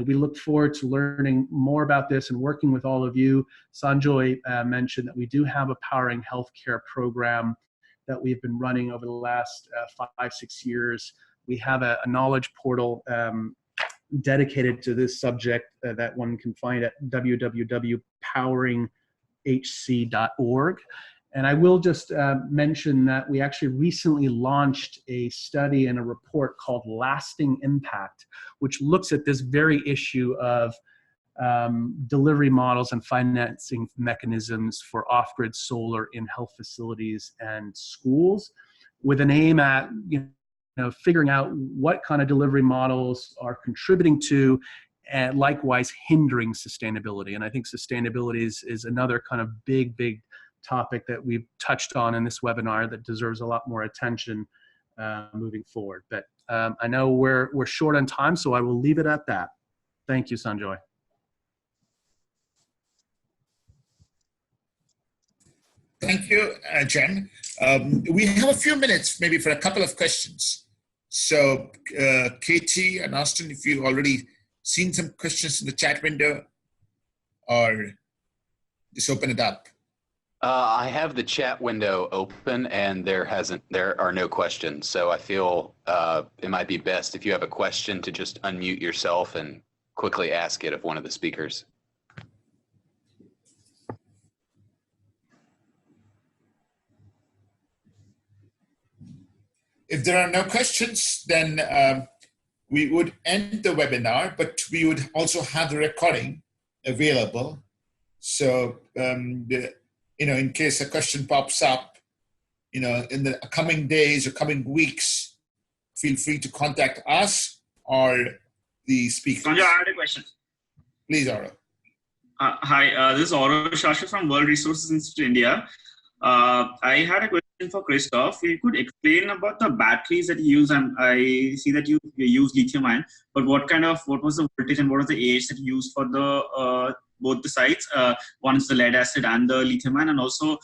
we look forward to learning more about this and working with all of you. Sanjoy mentioned that we do have a Powering Healthcare program that we've been running over the last 5-6 years. We have a knowledge portal dedicated to this subject that one can find at www.poweringhc.org. And I will just mention that we actually recently launched a study and a report called Lasting Impact, which looks at this very issue of delivery models and financing mechanisms for off-grid solar in health facilities and schools, with an aim at figuring out what kind of delivery models are contributing to and likewise hindering sustainability. And I think sustainability is another kind of big topic that we've touched on in this webinar that deserves a lot more attention moving forward. But I know we're short on time, so I will leave it at that. Thank you, Sanjoy. Thank you, Jen. We have a few minutes maybe for a couple of questions. So Katie and Austin, if you've already seen some questions in the chat window, or just open it up. I have the chat window open and there are no questions. So I feel it might be best if you have a question to just unmute yourself and quickly ask it of one of the speakers. If there are no questions, then we would end the webinar, but we would also have the recording available. So, in case a question pops up, in the coming days or coming weeks, feel free to contact us or the speakers. Sanjay, I had a question. Please, Aura. Hi, this is Aura Shasha from World Resources Institute, India. I had a question for Christoph. You could explain about the batteries that you use. And I see that you use lithium ion, but what was the voltage and what was the age that you use for the both the sites? One is the lead acid and the lithium ion, and also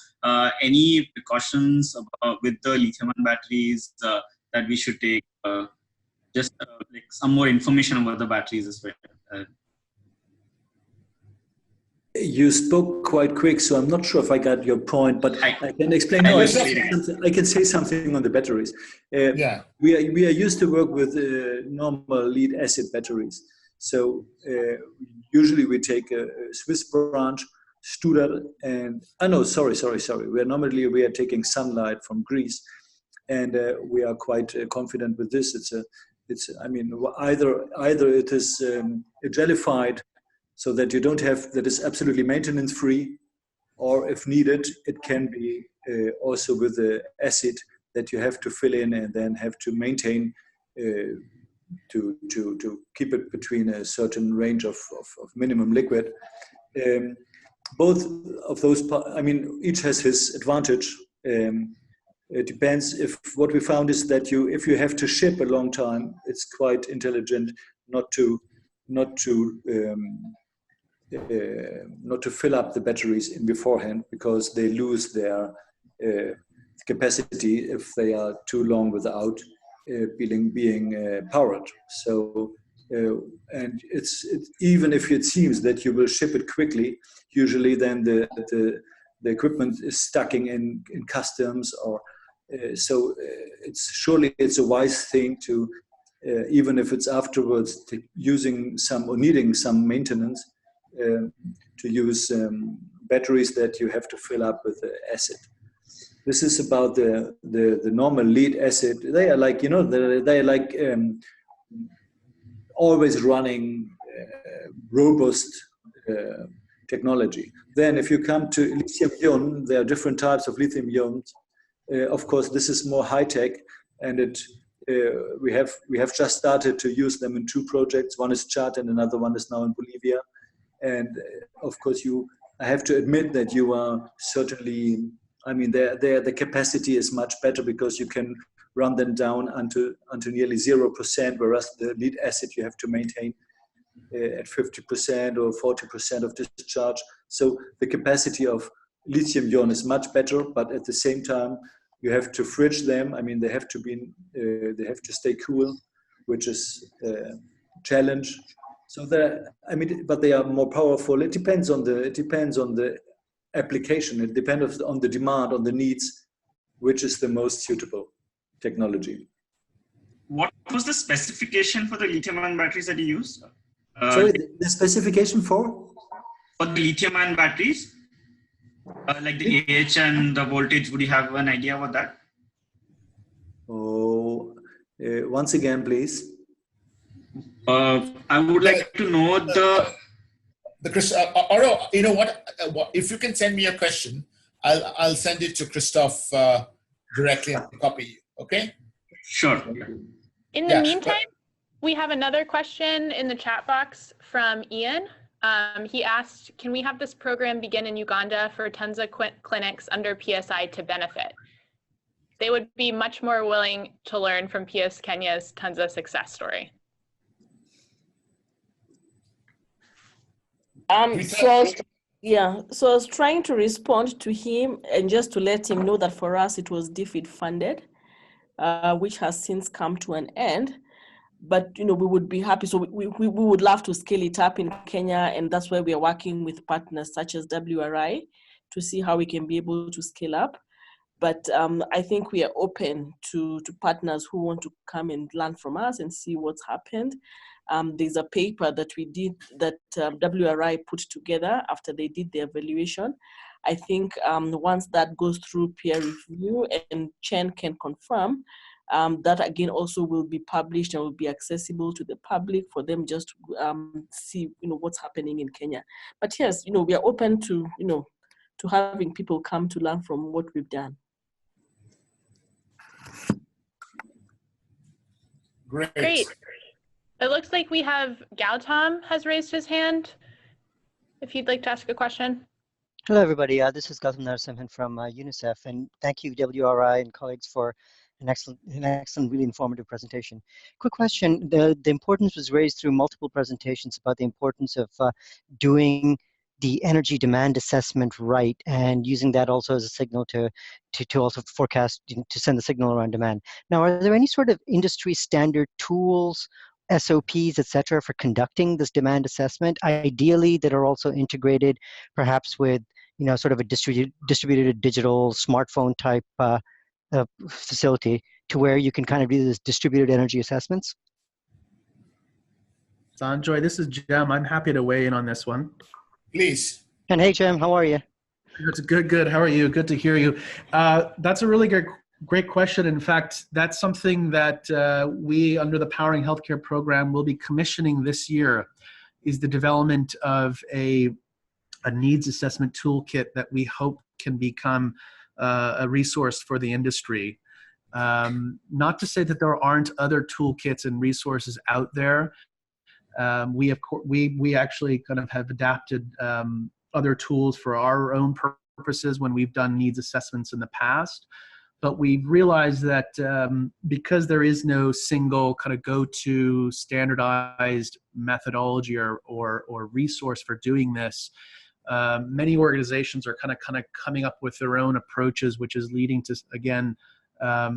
any precautions with the lithium ion batteries that we should take. Just like some more information about the batteries as well. You spoke quite quick, so I'm not sure if I got your point, but I can explain. I can say something on the batteries. Yeah. We are used to work with normal lead acid batteries. So usually we take a Swiss branch, Studal, and sorry. We are taking Sunlight from Greece, and we are quite confident with this. Either it is jellified, so that you don't have, that is absolutely maintenance free, or if needed, it can be also with the acid that you have to fill in and then have to maintain to keep it between a certain range of minimum liquid. Both of those, each has his advantage. It depends. If what we found is that if you have to ship a long time, it's quite intelligent not to fill up the batteries in beforehand, because they lose their capacity if they are too long without being powered. So, and it's even if it seems that you will ship it quickly, usually then the equipment is stuck in customs, or it's a wise thing to even if it's afterwards using some or needing some maintenance. To use batteries that you have to fill up with acid. This is about the normal lead acid. They are like, they are like always running robust technology. Then if you come to lithium ion, there are different types of lithium ions. Of course, this is more high tech, and we have just started to use them in 2 projects. One is Chad and another one is now in Bolivia. And of course, I have to admit that you are certainly, the capacity is much better, because you can run them down unto nearly 0%, whereas the lead acid you have to maintain at 50% or 40% of discharge. So the capacity of lithium ion is much better, but at the same time, you have to fridge them. They have to stay cool, which is a challenge. So but they are more powerful. It depends on the application. It depends on the demand, on the needs, which is the most suitable technology. What was the specification for the lithium-ion batteries that you use? Sorry, the specification for? For the lithium-ion batteries, like the AH and the voltage. Would you have an idea about that? Oh, once again, please. I would like to know Or you know what? If you can send me a question, I'll send it to Christoph directly and copy you. Okay? Sure. In the meantime, we have another question in the chat box from Ian. He asked, can we have this program begin in Uganda for Tunza clinics under PSI to benefit? They would be much more willing to learn from PS Kenya's Tunza success story. So I was trying to respond to him and just to let him know that for us it was DFID funded, which has since come to an end. But we would be happy. So we would love to scale it up in Kenya, and that's why we are working with partners such as WRI to see how we can be able to scale up. But I think we are open to partners who want to come and learn from us and see what's happened. There's a paper that we did that WRI put together after they did the evaluation. I think once that goes through peer review and Chen can confirm, that again also will be published and will be accessible to the public for them just to see what's happening in Kenya. But yes, we are open to to having people come to learn from what we've done. Great. It looks like we have Gautam has raised his hand. If you'd like to ask a question. Hello, everybody. This is Gautam Narasimhan from UNICEF, and thank you, WRI and colleagues, for an excellent, really informative presentation. Quick question: the importance was raised through multiple presentations about the importance of doing the energy demand assessment right, and using that also as a signal to also forecast, to send the signal around demand. Now, are there any sort of industry standard tools, SOPs, etc., for conducting this demand assessment, ideally that are also integrated perhaps with sort of a distributed digital smartphone type facility, to where you can kind of do this distributed energy assessments? Sanjoy, this is Jem. I'm happy to weigh in on this one. Please. And hey, Jem, how are you? It's good. How are you? Good to hear you. That's a really great question. In fact, that's something that we, under the Powering Healthcare program, will be commissioning this year, is the development of a needs assessment toolkit that we hope can become a resource for the industry. Not to say that there aren't other toolkits and resources out there. We actually kind of have adapted other tools for our own purposes when we've done needs assessments in the past. But we've realized that because there is no single kind of go-to standardized methodology or resource for doing this, many organizations are kind of coming up with their own approaches, which is leading to, again,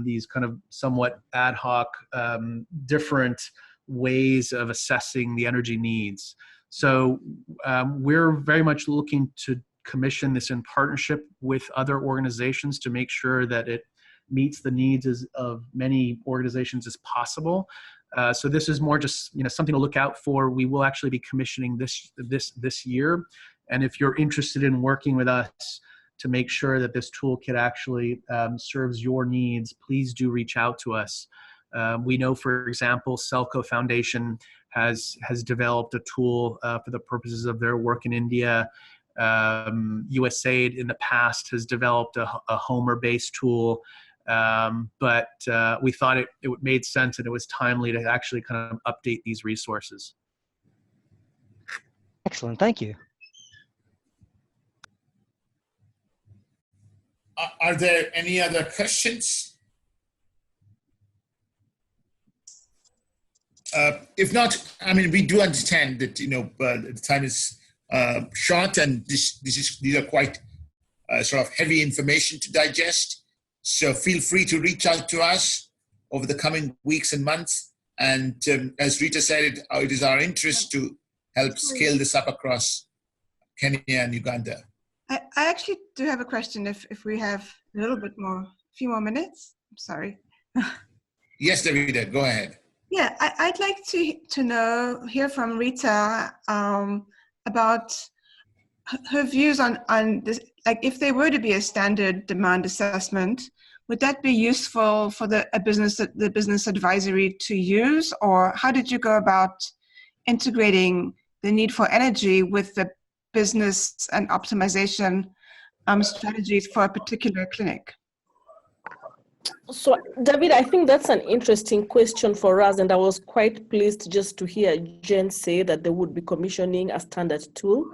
these kind of somewhat ad hoc, different ways of assessing the energy needs. So we're very much looking to commission this in partnership with other organizations to make sure that it meets the needs of many organizations as possible. So this is more just something to look out for. We will actually be commissioning this year, and if you're interested in working with us to make sure that this toolkit actually serves your needs, please do reach out to us. We know, for example, Selco Foundation has developed a tool for the purposes of their work in India. USAID in the past has developed a Homer-based tool, but we thought it made sense and it was timely to actually kind of update these resources. Excellent, thank you. Are there any other questions? If not, I mean, we do understand that the time is short, and these are quite sort of heavy information to digest. So feel free to reach out to us over the coming weeks and months. And as Rita said, it is our interest to help scale this up across Kenya and Uganda. I actually do have a question if we have a little bit more, a few more minutes. I'm sorry. Yes, Davida, go ahead. Yeah, I'd like to hear from Rita about her views on this. Like, if there were to be a standard demand assessment, would that be useful for the business advisory to use, or how did you go about integrating the need for energy with the business and optimization strategies for a particular clinic? So, David, I think that's an interesting question for us, and I was quite pleased just to hear Jen say that they would be commissioning a standard tool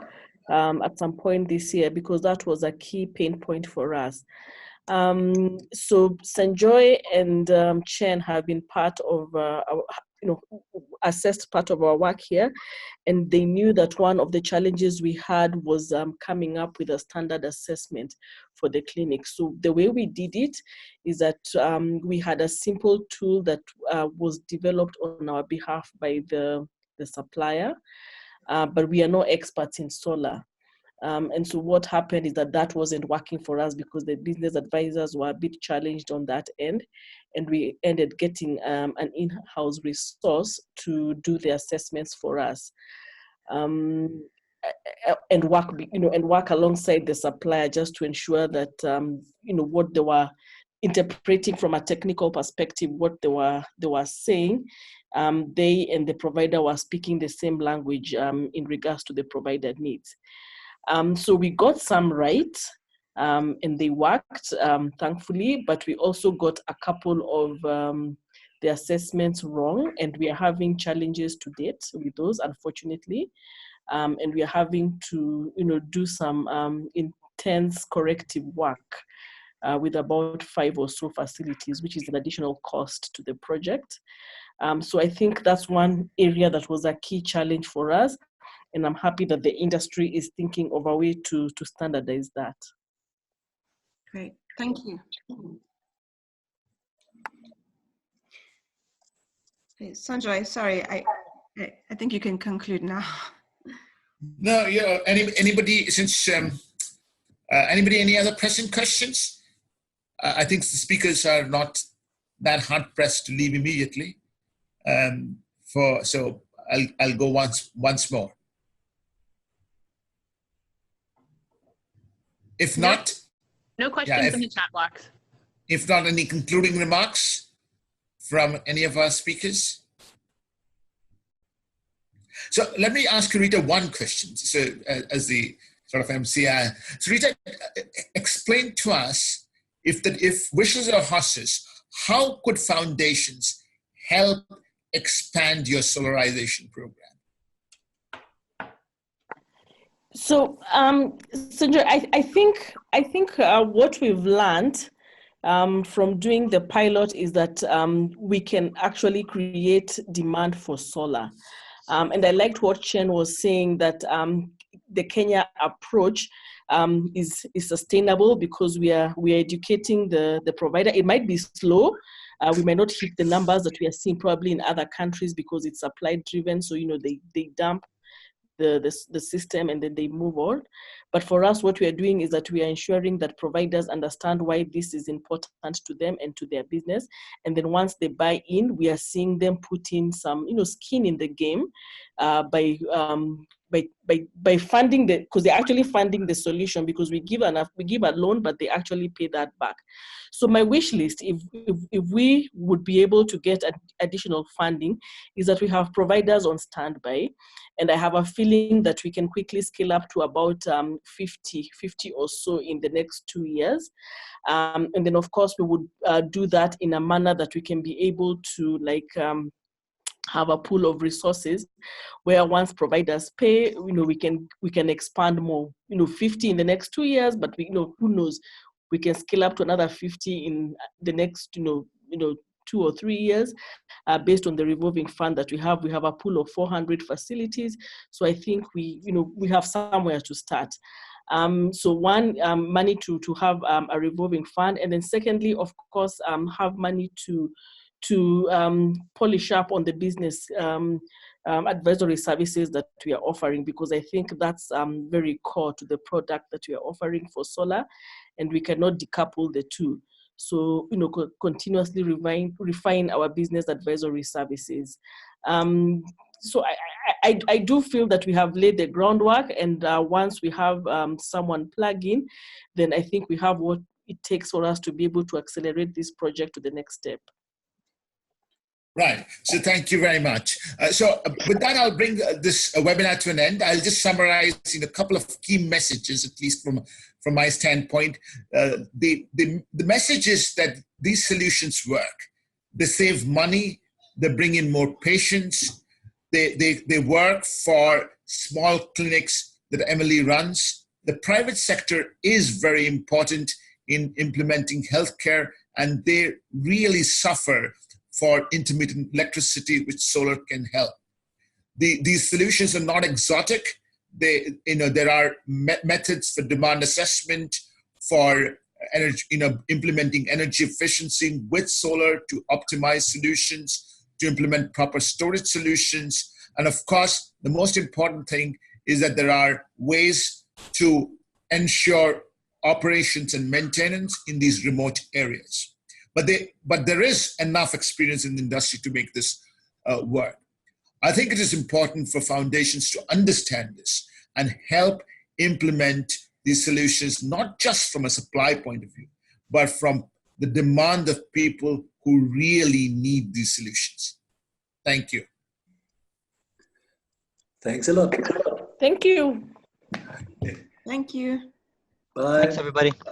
at some point this year, because that was a key pain point for us. So Sanjoy and Chen have been part of our, assessed part of our work here, and they knew that one of the challenges we had was coming up with a standard assessment for the clinic. So the way we did it is that we had a simple tool that was developed on our behalf by the supplier, but we are no experts in solar. And so what happened is that wasn't working for us because the business advisors were a bit challenged on that end, and we ended getting an in-house resource to do the assessments for us, and work alongside the supplier just to ensure that what they were interpreting from a technical perspective, what they were saying, they and the provider were speaking the same language in regards to the provider needs. So we got some right, and they worked, thankfully, but we also got a couple of the assessments wrong, and we are having challenges to date with those, unfortunately. And we are having to, do some intense corrective work with about 5 or so facilities, which is an additional cost to the project. So I think that's one area that was a key challenge for us. And I'm happy that the industry is thinking of a way to standardize that. Great, thank you. Okay, Sanjoy, sorry, I think you can conclude now. No, yeah. Anybody? Since anybody, any other pressing questions? I think the speakers are not that hard pressed to leave immediately. So I'll go once more. If not, no questions in the chat box. If not, any concluding remarks from any of our speakers? So let me ask Rita one question. So as the sort of MCI, so Rita, explain to us if wishes are horses, how could foundations help expand your solarization program? So, Sanjoy, I think what we've learned from doing the pilot is that we can actually create demand for solar. And I liked what Chen was saying, that the Kenya approach is sustainable because we are educating the provider. It might be slow. We might not hit the numbers that we are seeing probably in other countries because it's supply driven. So, they dump the system and then they move on. But for us, what we are doing is that we are ensuring that providers understand why this is important to them and to their business. And then once they buy in, we are seeing them put in some, skin in the game by funding because they're actually funding the solution, because we give a loan, but they actually pay that back. So my wish list, if we would be able to get additional funding, is that we have providers on standby, and I have a feeling that we can quickly scale up to about 50 or so in the next 2 years. And then of course we would do that in a manner that we can be able to have a pool of resources where once providers pay, we can expand more, 50 in the next 2 years, but who knows, we can scale up to another 50 in the next, 2 or 3 years, based on the revolving fund that we have. We have a pool of 400 facilities. So I think we have somewhere to start. So one, money to have a revolving fund. And then secondly, of course, have money to polish up on the business advisory services that we are offering, because I think that's very core to the product that we are offering for solar, and we cannot decouple the two. So, continuously refine our business advisory services. So I do feel that we have laid the groundwork, and once we have someone plug in, then I think we have what it takes for us to be able to accelerate this project to the next step. Right. So thank you very much. With that, I'll bring this webinar to an end. I'll just summarize in a couple of key messages, at least from my standpoint. The message is that these solutions work. They save money. They bring in more patients. They work for small clinics that Emily runs. The private sector is very important in implementing healthcare, and they really suffer for intermittent electricity, which solar can help. These solutions are not exotic. There are methods for demand assessment, for energy, implementing energy efficiency with solar to optimize solutions, to implement proper storage solutions. And of course, the most important thing is that there are ways to ensure operations and maintenance in these remote areas. But there is enough experience in the industry to make this work. I think it is important for foundations to understand this and help implement these solutions, not just from a supply point of view, but from the demand of people who really need these solutions. Thank you. Thanks a lot. Thank you. Thank you. Bye. Thanks, everybody.